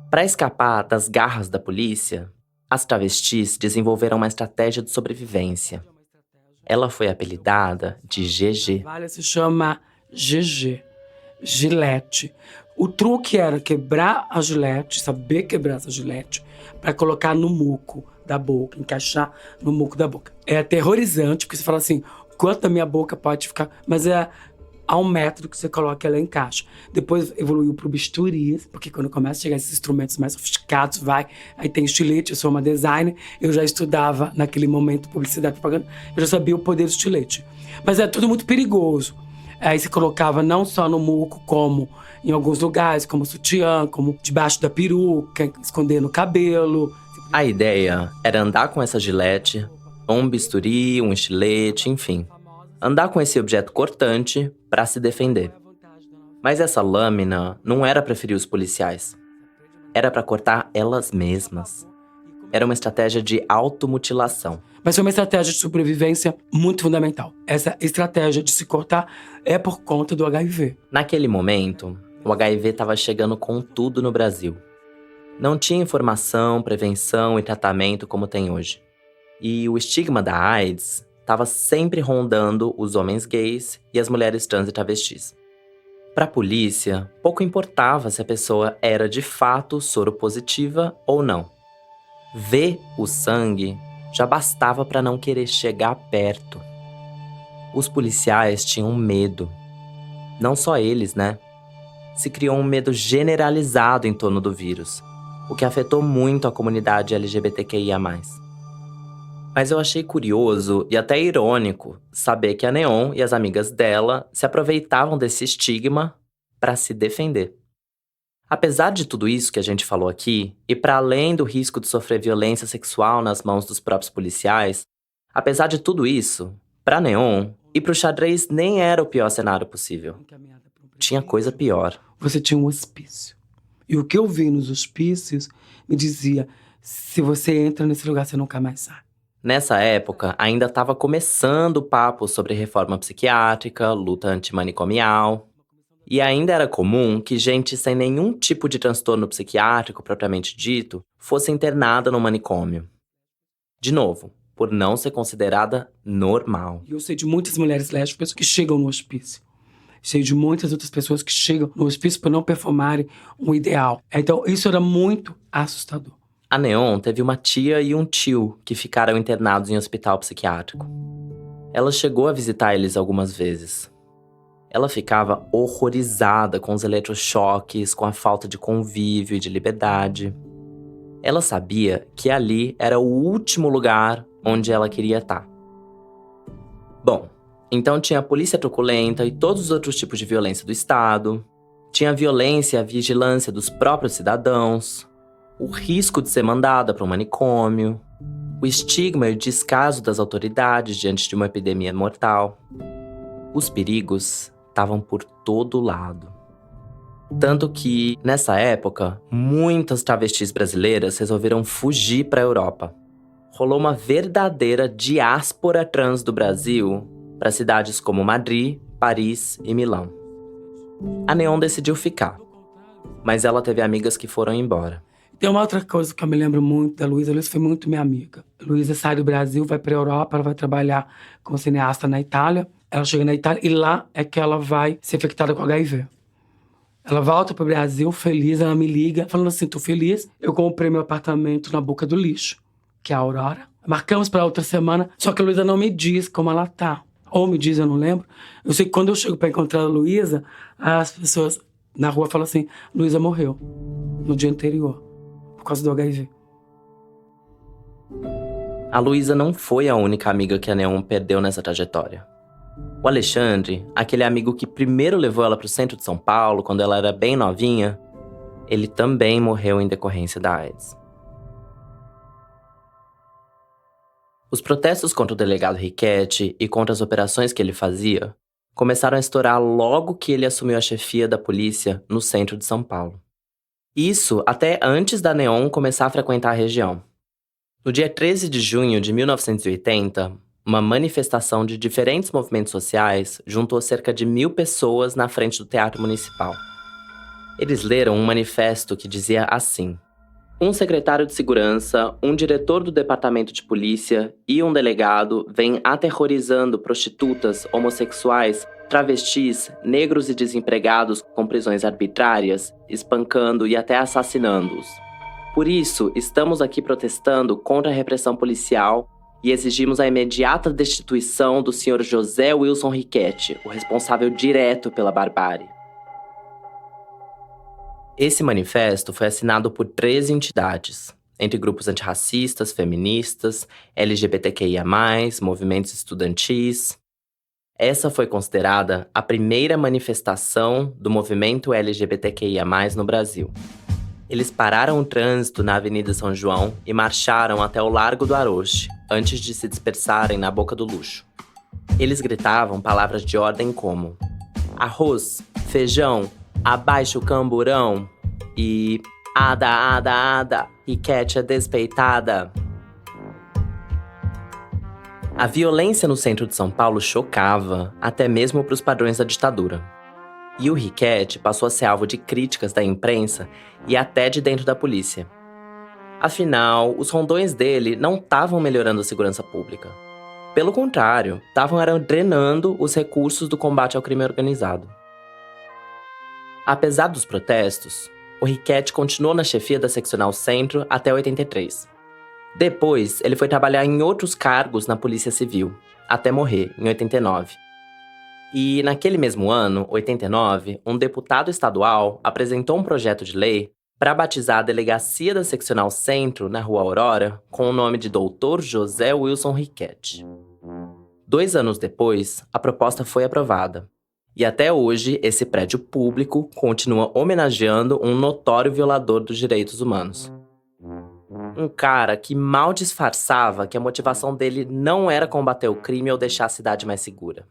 Para escapar das garras da polícia, as travestis desenvolveram uma estratégia de sobrevivência. Ela foi apelidada de GG. Se chama GG, Gilete. O truque era quebrar a gilete, saber quebrar essa gilete, para colocar no muco da boca, encaixar no muco da boca. É aterrorizante, porque você fala assim, quanto da minha boca pode ficar... Mas há um método que você coloca e ela encaixa. Depois evoluiu pro bisturi, porque quando começa a chegar esses instrumentos mais sofisticados, aí tem estilete, eu sou uma designer, eu já estudava naquele momento publicidade e propaganda, eu já sabia o poder do estilete. Mas é tudo muito perigoso. Aí se colocava não só no muco, como em alguns lugares, como sutiã, como debaixo da peruca, esconder no cabelo. A ideia era andar com essa gilete, um bisturi, um estilete, enfim. Andar com esse objeto cortante para se defender. Mas essa lâmina não era para ferir os policiais. Era para cortar elas mesmas. era uma estratégia de automutilação. Mas foi uma estratégia de sobrevivência muito fundamental. Essa estratégia de se cortar é por conta do HIV. Naquele momento, o HIV estava chegando com tudo no Brasil. Não tinha informação, prevenção e tratamento como tem hoje. E o estigma da AIDS estava sempre rondando os homens gays e as mulheres trans e travestis. Para a polícia, pouco importava se a pessoa era de fato soropositiva ou não. Ver o sangue já bastava para não querer chegar perto. Os policiais tinham medo. Não só eles, né? Se criou um medo generalizado em torno do vírus, o que afetou muito a comunidade LGBTQIA+. Mas eu achei curioso e até irônico saber que a Neon e as amigas dela se aproveitavam desse estigma para se defender. Apesar de tudo isso que a gente falou aqui, e para além do risco de sofrer violência sexual nas mãos dos próprios policiais, apesar de tudo isso, para Neon e para o xadrez nem era o pior cenário possível. Tinha coisa pior. Você tinha um hospício. E o que eu vi nos hospícios me dizia, se você entra nesse lugar, você nunca mais sai. Nessa época, ainda estava começando o papo sobre reforma psiquiátrica, luta antimanicomial. E ainda era comum que gente sem nenhum tipo de transtorno psiquiátrico propriamente dito fosse internada no manicômio. De novo, por não ser considerada normal. E eu sei de muitas mulheres lésbicas que chegam no hospício. Sei de muitas outras pessoas que chegam no hospício por não performarem um ideal. Então, isso era muito assustador. A Neon teve uma tia e um tio que ficaram internados em hospital psiquiátrico. Ela chegou a visitar eles algumas vezes. Ela ficava horrorizada com os eletrochoques, com a falta de convívio e de liberdade. Ela sabia que ali era o último lugar onde ela queria estar. Bom, então tinha a polícia truculenta e todos os outros tipos de violência do Estado. Tinha a violência e a vigilância dos próprios cidadãos. O risco de ser mandada para um manicômio. O estigma e o descaso das autoridades diante de uma epidemia mortal. Os perigos estavam por todo lado. Tanto que, nessa época, muitas travestis brasileiras resolveram fugir para a Europa. Rolou uma verdadeira diáspora trans do Brasil para cidades como Madrid, Paris e Milão. A Neon decidiu ficar, mas ela teve amigas que foram embora. Tem uma outra coisa que eu me lembro muito da Luísa. A Luísa foi muito minha amiga. A Luísa sai do Brasil, vai para a Europa, ela vai trabalhar como cineasta na Itália. Ela chega na Itália e lá é que ela vai ser infectada com HIV. Ela volta pro Brasil feliz, ela me liga, falando assim, tô feliz, eu comprei meu apartamento na Boca do Lixo, que é a Aurora. Marcamos para outra semana, só que a Luísa não me diz como ela tá. Ou me diz, eu não lembro. Eu sei que quando eu chego para encontrar a Luísa, as pessoas na rua falam assim, Luísa morreu no dia anterior, por causa do HIV. A Luísa não foi a única amiga que a Neon perdeu nessa trajetória. O Alexandre, aquele amigo que primeiro levou ela para o centro de São Paulo, quando ela era bem novinha, ele também morreu em decorrência da AIDS. Os protestos contra o delegado Riquetti e contra as operações que ele fazia começaram a estourar logo que ele assumiu a chefia da polícia no centro de São Paulo. Isso até antes da Neon começar a frequentar a região. No dia 13 de junho de 1980, uma manifestação de diferentes movimentos sociais juntou cerca de 1.000 pessoas na frente do Teatro Municipal. Eles leram um manifesto que dizia assim: um secretário de segurança, um diretor do departamento de polícia e um delegado vêm aterrorizando prostitutas, homossexuais, travestis, negros e desempregados com prisões arbitrárias, espancando e até assassinando-os. Por isso, estamos aqui protestando contra a repressão policial e exigimos a imediata destituição do Sr. José Wilson Riquetti, o responsável direto pela barbárie. Esse manifesto foi assinado por 13 entidades, entre grupos antirracistas, feministas, LGBTQIA+, movimentos estudantis. Essa foi considerada a primeira manifestação do movimento LGBTQIA+, no Brasil. Eles pararam o trânsito na Avenida São João e marcharam até o Largo do Aroche, antes de se dispersarem na Boca do Luxo. Eles gritavam palavras de ordem como arroz, feijão, abaixa o camburão e Ada, ada, ada, Riquete é despeitada. A violência no centro de São Paulo chocava, até mesmo para os padrões da ditadura. E o Riquete passou a ser alvo de críticas da imprensa e até de dentro da polícia. Afinal, os rondões dele não estavam melhorando a segurança pública. Pelo contrário, estavam drenando os recursos do combate ao crime organizado. Apesar dos protestos, o Riquete continuou na chefia da Seccional Centro até 83. Depois, ele foi trabalhar em outros cargos na Polícia Civil, até morrer, em 89. E naquele mesmo ano, 89, um deputado estadual apresentou um projeto de lei para batizar a delegacia da Seccional Centro, na Rua Aurora, com o nome de Dr. José Wilson Riquete. 2 anos depois, a proposta foi aprovada. E até hoje, esse prédio público continua homenageando um notório violador dos direitos humanos. Um cara que mal disfarçava que a motivação dele não era combater o crime ou deixar a cidade mais segura.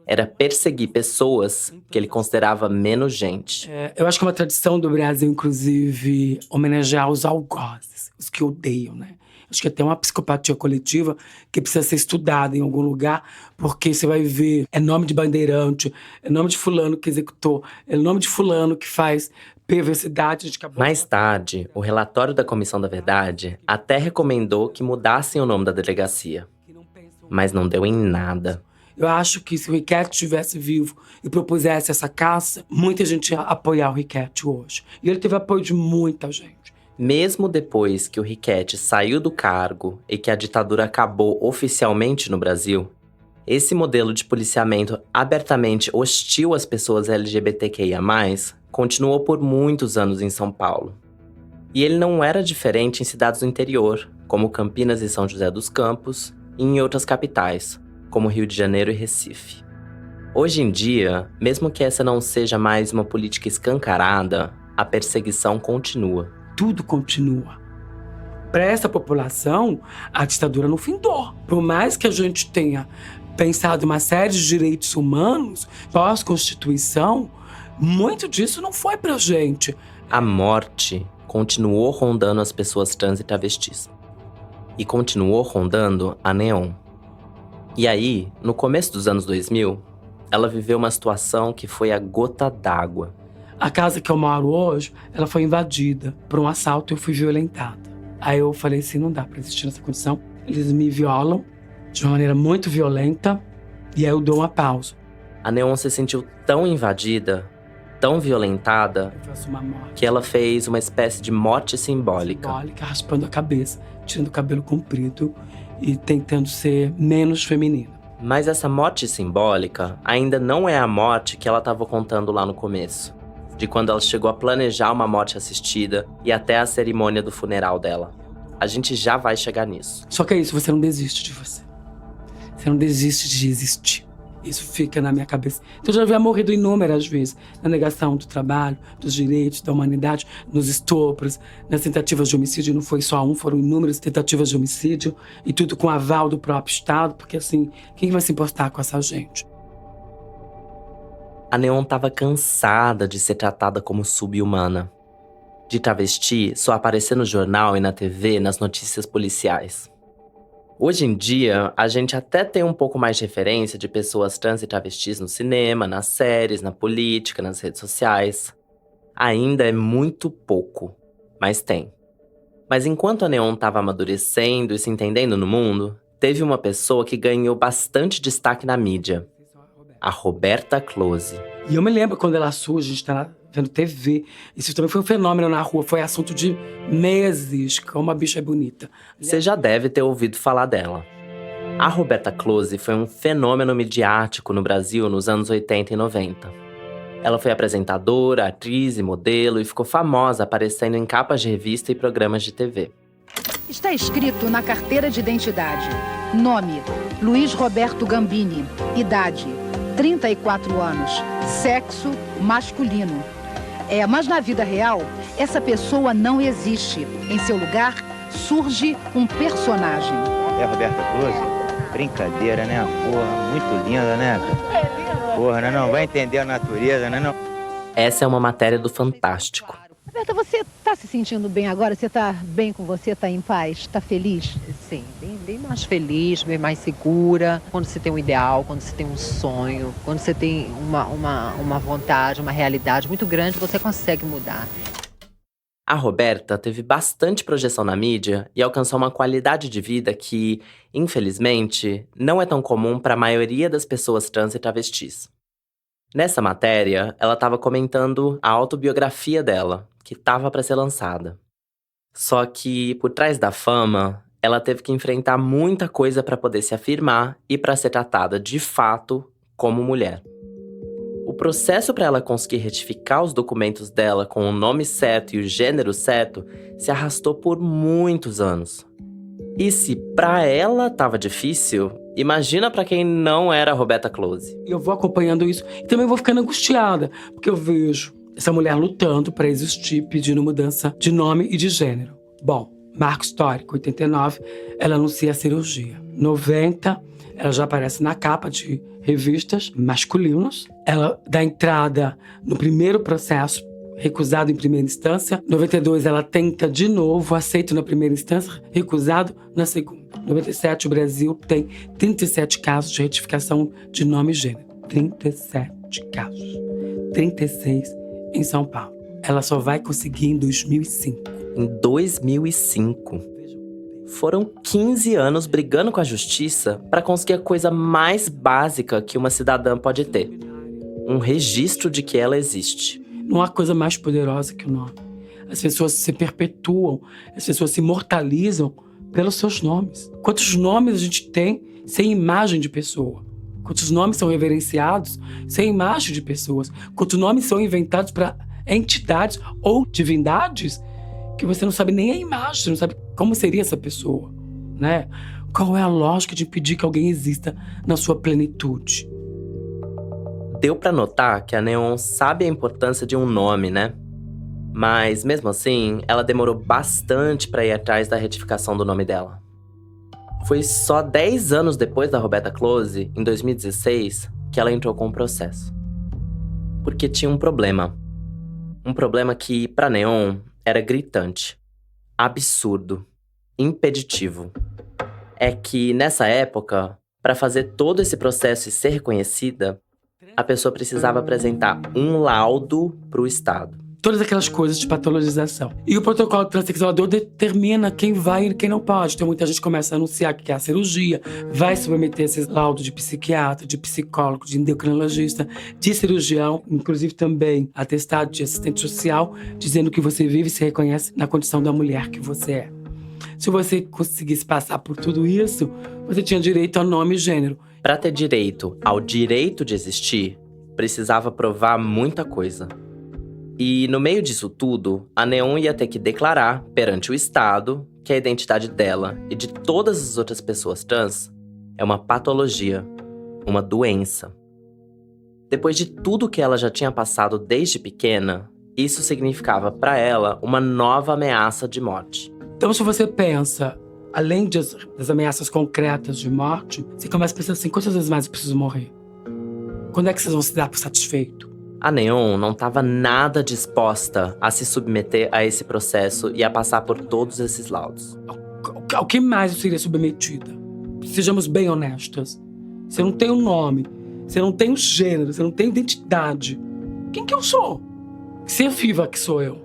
Era perseguir pessoas que ele considerava menos gente. Eu acho que é uma tradição do Brasil, inclusive, homenagear os algozes, os que odeiam, né? Acho que é até uma psicopatia coletiva que precisa ser estudada em algum lugar, porque você vai ver, é nome de bandeirante, é nome de fulano que executou, é nome de fulano que faz perversidade. Mais tarde, o relatório da Comissão da Verdade até recomendou que mudassem o nome da delegacia. Mas não deu em nada. Eu acho que se o Riquete estivesse vivo e propusesse essa caça, muita gente ia apoiar o Riquete hoje. E ele teve apoio de muita gente. Mesmo depois que o Riquete saiu do cargo e que a ditadura acabou oficialmente no Brasil, esse modelo de policiamento abertamente hostil às pessoas LGBTQIA+, continuou por muitos anos em São Paulo. E ele não era diferente em cidades do interior, como Campinas e São José dos Campos, e em outras capitais, como Rio de Janeiro e Recife. Hoje em dia, mesmo que essa não seja mais uma política escancarada, a perseguição continua. Tudo continua. Para essa população, a ditadura não findou. Por mais que a gente tenha pensado em uma série de direitos humanos, pós-Constituição, muito disso não foi pra gente. A morte continuou rondando as pessoas trans e travestis. E continuou rondando a Neon. E aí, no começo dos anos 2000, ela viveu uma situação que foi a gota d'água. A casa que eu moro hoje, ela foi invadida por um assalto e eu fui violentada. Aí eu falei assim, não dá pra existir nessa condição. Eles me violam de uma maneira muito violenta e aí eu dou uma pausa. A Neon se sentiu tão invadida, tão violentada, que ela fez uma espécie de morte simbólica. Raspando a cabeça, tirando o cabelo comprido e tentando ser menos feminina. Mas essa morte simbólica ainda não é a morte que ela estava contando lá no começo. De quando ela chegou a planejar uma morte assistida e até a cerimônia do funeral dela. A gente já vai chegar nisso. Só que é isso, você não desiste de você. Você não desiste de existir. Isso fica na minha cabeça. Então eu já havia morrido inúmeras vezes. Na negação do trabalho, dos direitos, da humanidade, nos estupros, nas tentativas de homicídio. Não foi só um, foram inúmeras tentativas de homicídio. E tudo com aval do próprio Estado. Porque assim, quem vai se importar com essa gente? A Neon estava cansada de ser tratada como sub-humana. De travesti só aparecer no jornal e na TV, nas notícias policiais. Hoje em dia, a gente até tem um pouco mais de referência de pessoas trans e travestis no cinema, nas séries, na política, nas redes sociais. Ainda é muito pouco, mas tem. Mas enquanto a Neon estava amadurecendo e se entendendo no mundo, teve uma pessoa que ganhou bastante destaque na mídia. A Roberta Close. E eu me lembro quando ela surge, a gente tá vendo TV. Isso também foi um fenômeno na rua, foi assunto de meses, como a bicha é bonita. Você já deve ter ouvido falar dela. A Roberta Close foi um fenômeno midiático no Brasil nos anos 80 e 90. Ela foi apresentadora, atriz e modelo e ficou famosa aparecendo em capas de revista e programas de TV. Está escrito na carteira de identidade. Nome: Luiz Roberto Gambini. Idade: 34 anos. Sexo: masculino. Mas na vida real, essa pessoa não existe. Em seu lugar, surge um personagem. É Roberta Close? Brincadeira, né? Porra, muito linda, né? Porra, né? Não vai entender a natureza, né? Não. Essa é uma matéria do Fantástico. Roberta, você Tá se sentindo bem agora? Você tá bem com você? Tá em paz? Tá feliz? Sim, bem mais feliz, bem mais segura. Quando você tem um ideal, quando você tem um sonho, quando você tem uma vontade, uma realidade muito grande, você consegue mudar. A Roberta teve bastante projeção na mídia e alcançou uma qualidade de vida que, infelizmente, não é tão comum para a maioria das pessoas trans e travestis. Nessa matéria, ela estava comentando a autobiografia dela, que estava para ser lançada. Só que, por trás da fama, ela teve que enfrentar muita coisa para poder se afirmar e para ser tratada de fato como mulher. O processo para ela conseguir retificar os documentos dela com o nome certo e o gênero certo se arrastou por muitos anos. E se para ela tava difícil, imagina para quem não era a Roberta Close. Eu vou acompanhando isso e também vou ficando angustiada, porque eu vejo essa mulher lutando para existir, pedindo mudança de nome e de gênero. Bom, marco histórico, 89, ela anuncia a cirurgia. 90, ela já aparece na capa de revistas masculinas. Ela dá entrada no primeiro processo, recusado em primeira instância. 92, ela tenta de novo, aceito na primeira instância, recusado na segunda. 97, o Brasil tem 37 casos de retificação de nome e gênero. 37 casos. 36 em São Paulo. Ela só vai conseguir em 2005. Em 2005. Foram 15 anos brigando com a justiça para conseguir a coisa mais básica que uma cidadã pode ter. Um registro de que ela existe. Não há coisa mais poderosa que o nome. As pessoas se perpetuam, as pessoas se imortalizam pelos seus nomes. Quantos nomes a gente tem sem imagem de pessoa? Quantos nomes são reverenciados sem imagem de pessoas? Quantos nomes são inventados para entidades ou divindades que você não sabe nem a imagem, você não sabe como seria essa pessoa, né? Qual é a lógica de impedir que alguém exista na sua plenitude? Deu pra notar que a Neon sabe a importância de um nome, né? Mas, mesmo assim, ela demorou bastante pra ir atrás da retificação do nome dela. Foi só 10 anos depois da Roberta Close, em 2016, que ela entrou com o processo. Porque tinha um problema. Um problema que, pra Neon, era gritante, absurdo, impeditivo. É que, nessa época, para fazer todo esse processo e ser reconhecida, a pessoa precisava apresentar um laudo pro Estado. Todas aquelas coisas de patologização. E o protocolo transexuador determina quem vai e quem não pode. Então muita gente começa a anunciar que quer a cirurgia, vai submeter esses laudos de psiquiatra, de psicólogo, de endocrinologista, de cirurgião, inclusive também atestado de assistente social, dizendo que você vive e se reconhece na condição da mulher que você é. Se você conseguisse passar por tudo isso, você tinha direito ao nome e gênero. Para ter direito ao direito de existir, precisava provar muita coisa. E no meio disso tudo, a Neon ia ter que declarar perante o Estado que a identidade dela e de todas as outras pessoas trans é uma patologia, uma doença. Depois de tudo que ela já tinha passado desde pequena, isso significava para ela uma nova ameaça de morte. Então, se você pensa, além das ameaças concretas de morte, você começa a pensar assim, quantas vezes mais eu preciso morrer? Quando é que vocês vão se dar por satisfeito? A Neon não estava nada disposta a se submeter a esse processo e a passar por todos esses laudos. Ao que mais eu seria submetida? Sejamos bem honestas. Você não tem um nome, você não tem um gênero, você não tem identidade. Quem que eu sou? Que ser viva que sou eu,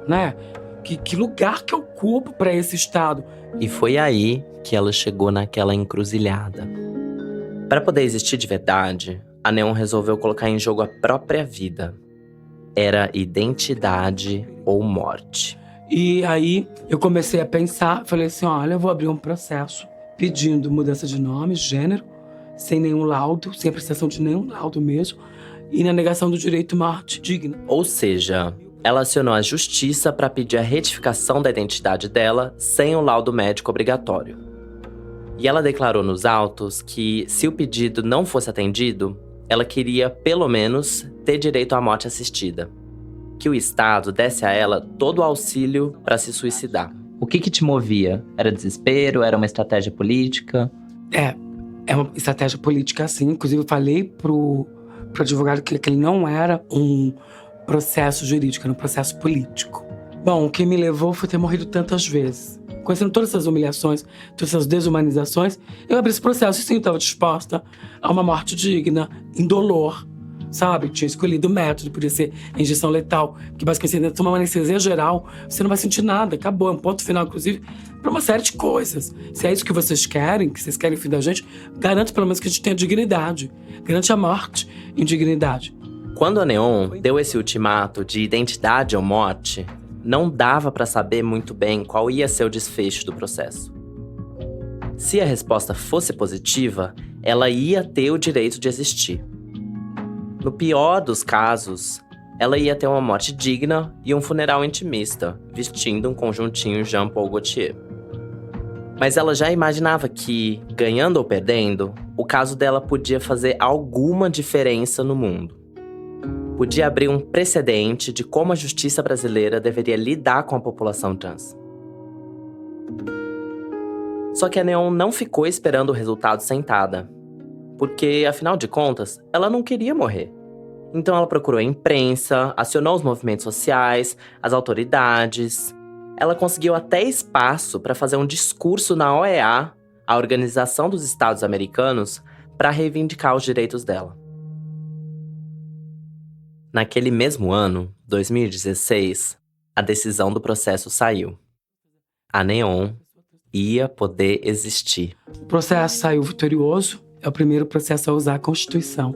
né? Que lugar que eu ocupo para esse estado? E foi aí que ela chegou naquela encruzilhada. Para poder existir de verdade, a Neon resolveu colocar em jogo a própria vida. Era identidade ou morte. E aí eu comecei a pensar, falei assim, olha, eu vou abrir um processo pedindo mudança de nome, gênero, sem nenhum laudo, sem a prestação de nenhum laudo mesmo, e na negação do direito à morte digna. Ou seja, ela acionou a justiça para pedir a retificação da identidade dela sem o laudo médico obrigatório. E ela declarou nos autos que, se o pedido não fosse atendido, ela queria, pelo menos, ter direito à morte assistida. Que o Estado desse a ela todo o auxílio para se suicidar. O que te movia? Era desespero? Era uma estratégia política? É uma estratégia política, sim. Inclusive, eu falei pro advogado que ele não era um processo jurídico, era um processo político. Bom, o que me levou foi ter morrido tantas vezes. Conhecendo todas essas humilhações, todas essas desumanizações, eu abri esse processo e sim, eu estava disposta a uma morte digna, indolor, sabe? Tinha escolhido o método, podia ser a injeção letal, que basicamente você toma uma anestesia geral, você não vai sentir nada, acabou, é um ponto final, inclusive, para uma série de coisas. Se é isso que vocês querem, que vocês querem o fim da gente, garanto pelo menos que a gente tenha dignidade, garante a morte em dignidade. Quando a Neon deu esse ultimato de identidade ou morte, não dava para saber muito bem qual ia ser o desfecho do processo. Se a resposta fosse positiva, ela ia ter o direito de existir. No pior dos casos, ela ia ter uma morte digna e um funeral intimista, vestindo um conjuntinho Jean Paul Gaultier. Mas ela já imaginava que, ganhando ou perdendo, o caso dela podia fazer alguma diferença no mundo. Podia abrir um precedente de como a justiça brasileira deveria lidar com a população trans. Só que a Neon não ficou esperando o resultado sentada. Porque, afinal de contas, ela não queria morrer. Então ela procurou a imprensa, acionou os movimentos sociais, as autoridades. Ela conseguiu até espaço para fazer um discurso na OEA, a Organização dos Estados Americanos, para reivindicar os direitos dela. Naquele mesmo ano, 2016, a decisão do processo saiu. A Neon ia poder existir. O processo saiu vitorioso. É o primeiro processo a usar a Constituição.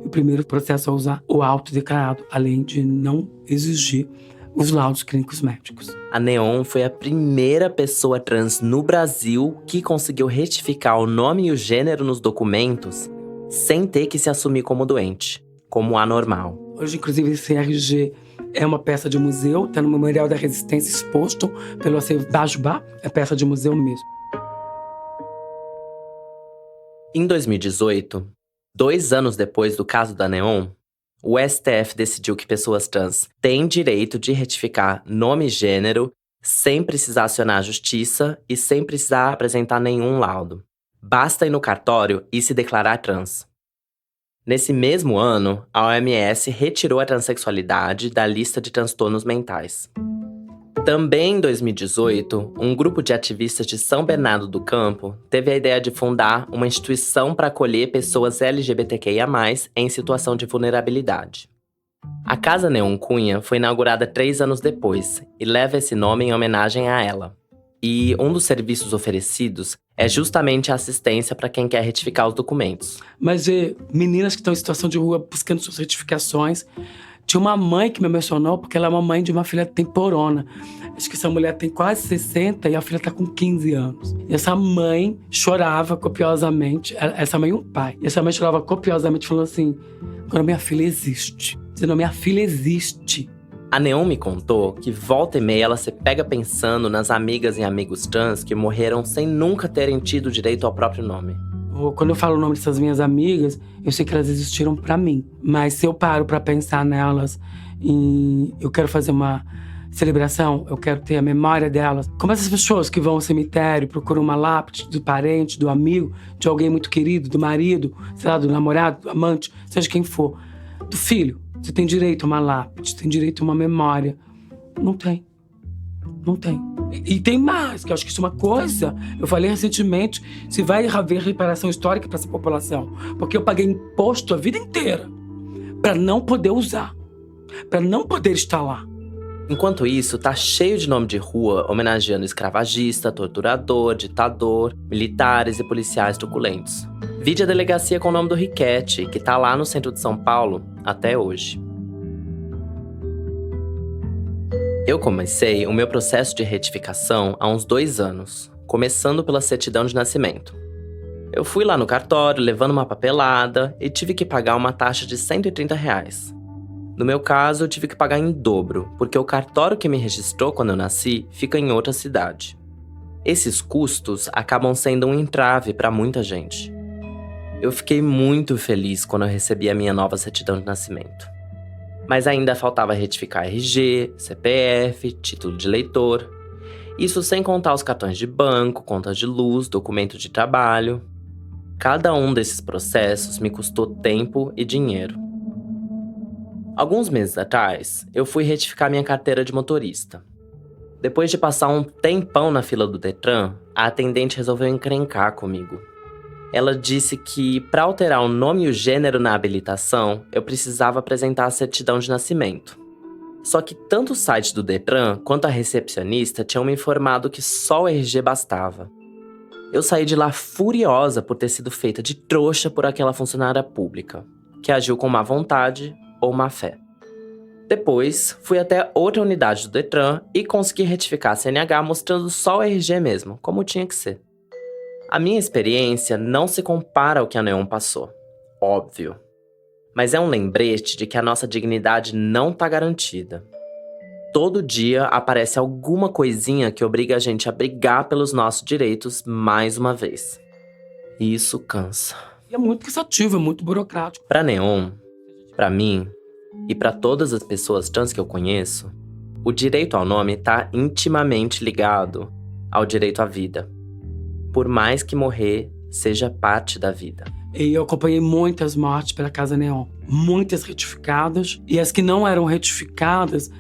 E o primeiro processo a usar o autodeclarado, além de não exigir os laudos clínicos médicos. A Neon foi a primeira pessoa trans no Brasil que conseguiu retificar o nome e o gênero nos documentos sem ter que se assumir como doente, como anormal. Hoje, inclusive, esse RG é uma peça de museu, está no Memorial da Resistência exposto pelo acervo Bajubá, é peça de museu mesmo. Em 2018, 2 anos depois do caso da Neon, o STF decidiu que pessoas trans têm direito de retificar nome e gênero sem precisar acionar a justiça e sem precisar apresentar nenhum laudo. Basta ir no cartório e se declarar trans. Nesse mesmo ano, a OMS retirou a transexualidade da lista de transtornos mentais. Também em 2018, um grupo de ativistas de São Bernardo do Campo teve a ideia de fundar uma instituição para acolher pessoas LGBTQIA+, em situação de vulnerabilidade. A Casa Neon Cunha foi inaugurada 3 anos depois e leva esse nome em homenagem a ela. E um dos serviços oferecidos é justamente a assistência para quem quer retificar os documentos. Mas meninas que estão em situação de rua buscando suas retificações. Tinha uma mãe que me emocionou porque ela é uma mãe de uma filha temporona. Acho que essa mulher tem quase 60 e a filha está com 15 anos. E essa mãe chorava copiosamente. Essa mãe e um pai. E essa mãe chorava copiosamente falando assim: agora minha filha existe. Dizendo, minha filha existe. A Neon me contou que volta e meia ela se pega pensando nas amigas e amigos trans que morreram sem nunca terem tido direito ao próprio nome. Quando eu falo o nome dessas minhas amigas, eu sei que elas existiram pra mim. Mas se eu paro pra pensar nelas e eu quero fazer uma celebração, eu quero ter a memória delas. Como essas pessoas que vão ao cemitério, procuram uma lápide do parente, do amigo, de alguém muito querido, do marido, sei lá, do namorado, do amante, seja quem for, do filho. Você tem direito a uma lápide, tem direito a uma memória. Não tem. Não tem. E tem mais, que eu acho que isso é uma coisa. Eu falei recentemente, se vai haver reparação histórica para essa população. Porque eu paguei imposto a vida inteira para não poder usar, para não poder estar lá. Enquanto isso, tá cheio de nome de rua homenageando escravagista, torturador, ditador, militares e policiais truculentos. Vide a delegacia com o nome do Riquete, que tá lá no centro de São Paulo até hoje. Eu comecei o meu processo de retificação há uns 2 anos, começando pela certidão de nascimento. Eu fui lá no cartório levando uma papelada e tive que pagar uma taxa de R$130. No meu caso, eu tive que pagar em dobro, porque o cartório que me registrou quando eu nasci fica em outra cidade. Esses custos acabam sendo um entrave para muita gente. Eu fiquei muito feliz quando eu recebi a minha nova certidão de nascimento. Mas ainda faltava retificar RG, CPF, título de eleitor. Isso sem contar os cartões de banco, contas de luz, documento de trabalho. Cada um desses processos me custou tempo e dinheiro. Alguns meses atrás, eu fui retificar minha carteira de motorista. Depois de passar um tempão na fila do Detran, a atendente resolveu encrencar comigo. Ela disse que, para alterar o nome e o gênero na habilitação, eu precisava apresentar a certidão de nascimento. Só que tanto o site do Detran quanto a recepcionista tinham me informado que só o RG bastava. Eu saí de lá furiosa por ter sido feita de trouxa por aquela funcionária pública, que agiu com má vontade ou má fé. Depois, fui até outra unidade do Detran e consegui retificar a CNH mostrando só o RG mesmo, como tinha que ser. A minha experiência não se compara ao que a Neon passou, óbvio. Mas é um lembrete de que a nossa dignidade não tá garantida. Todo dia aparece alguma coisinha que obriga a gente a brigar pelos nossos direitos mais uma vez. E isso cansa. E é muito cansativo, é muito burocrático. Pra Neon, pra mim e pra todas as pessoas trans que eu conheço, o direito ao nome tá intimamente ligado ao direito à vida. Por mais que morrer seja parte da vida. E eu acompanhei muitas mortes pela Casa Neon. Muitas retificadas. E as que não eram retificadas,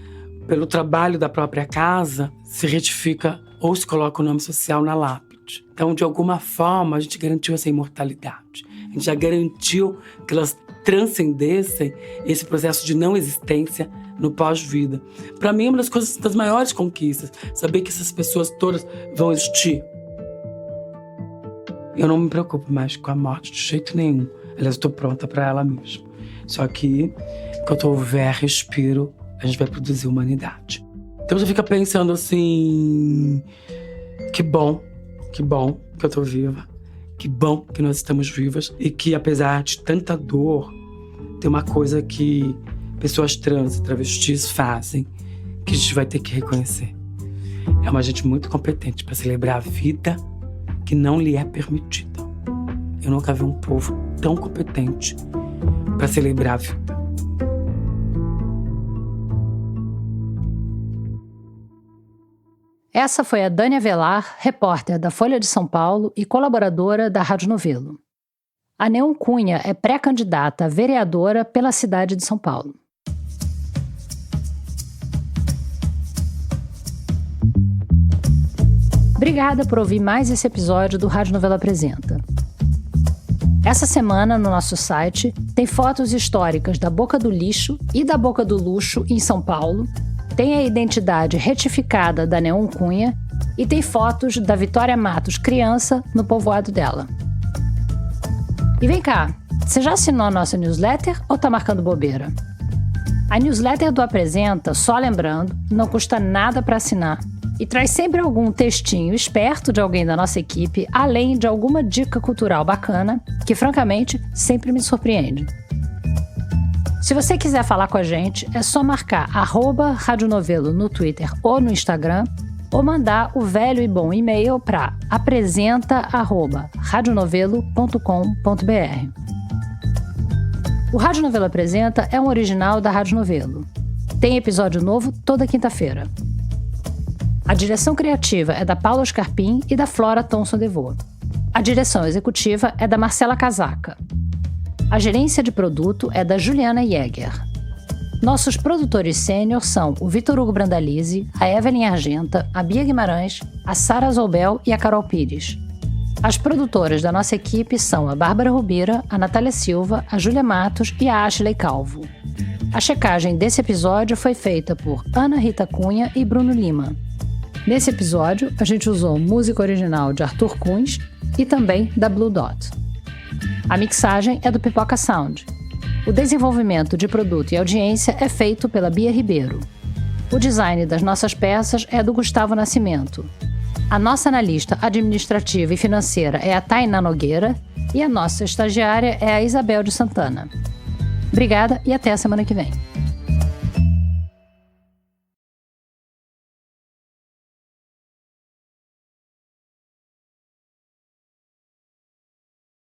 pelo trabalho da própria casa, se retifica ou se coloca o nome social na lápide. Então, de alguma forma, a gente garantiu essa imortalidade. A gente já garantiu que elas transcendessem esse processo de não existência no pós-vida. Para mim, é uma das coisas, das maiores conquistas, saber que essas pessoas todas vão existir. Eu não me preocupo mais com a morte de jeito nenhum. Aliás, estou pronta para ela mesmo. Só que, enquanto houver respiro, a gente vai produzir humanidade. Então você fica pensando assim... Que bom que eu tô viva. Que bom que nós estamos vivas. E que, apesar de tanta dor, tem uma coisa que pessoas trans e travestis fazem que a gente vai ter que reconhecer. É uma gente muito competente para celebrar a vida que não lhe é permitida. Eu nunca vi um povo tão competente para celebrar a vida. Essa foi a Dânia Velar, repórter da Folha de São Paulo e colaboradora da Rádio Novelo. A Neon Cunha é pré-candidata a vereadora pela cidade de São Paulo. Obrigada por ouvir mais esse episódio do Rádio Novelo Apresenta. Essa semana, no nosso site, tem fotos históricas da Boca do Lixo e da Boca do Luxo, em São Paulo, tem a identidade retificada da Neon Cunha e tem fotos da Vitória Matos criança no povoado dela. E vem cá, você já assinou a nossa newsletter ou tá marcando bobeira? A newsletter do Apresenta, só lembrando, não custa nada para assinar e traz sempre algum textinho esperto de alguém da nossa equipe, além de alguma dica cultural bacana, que francamente sempre me surpreende. Se você quiser falar com a gente, é só marcar @radionovelo no Twitter ou no Instagram, ou mandar o velho e bom e-mail para apresenta@radionovelo.com.br. O Rádio Novelo Apresenta é um original da Rádio Novelo. Tem episódio novo toda quinta-feira. A direção criativa é da Paula Scarpim e da Flora Thomson-Devô. A direção executiva é da Marcela Casaca. A gerência de produto é da Juliana Jäger. Nossos produtores sênior são o Vitor Hugo Brandalize, a Evelyn Argenta, a Bia Guimarães, a Sara Zoubel e a Carol Pires. As produtoras da nossa equipe são a Bárbara Rubira, a Natália Silva, a Júlia Matos e a Ashley Calvo. A checagem desse episódio foi feita por Ana Rita Cunha e Bruno Lima. Nesse episódio, a gente usou música original de Arthur Kunz e também da Blue Dot. A mixagem é do Pipoca Sound. O desenvolvimento de produto e audiência é feito pela Bia Ribeiro. O design das nossas peças é do Gustavo Nascimento. A nossa analista administrativa e financeira é a Tainá Nogueira e a nossa estagiária é a Isabel de Santana. Obrigada e até a semana que vem.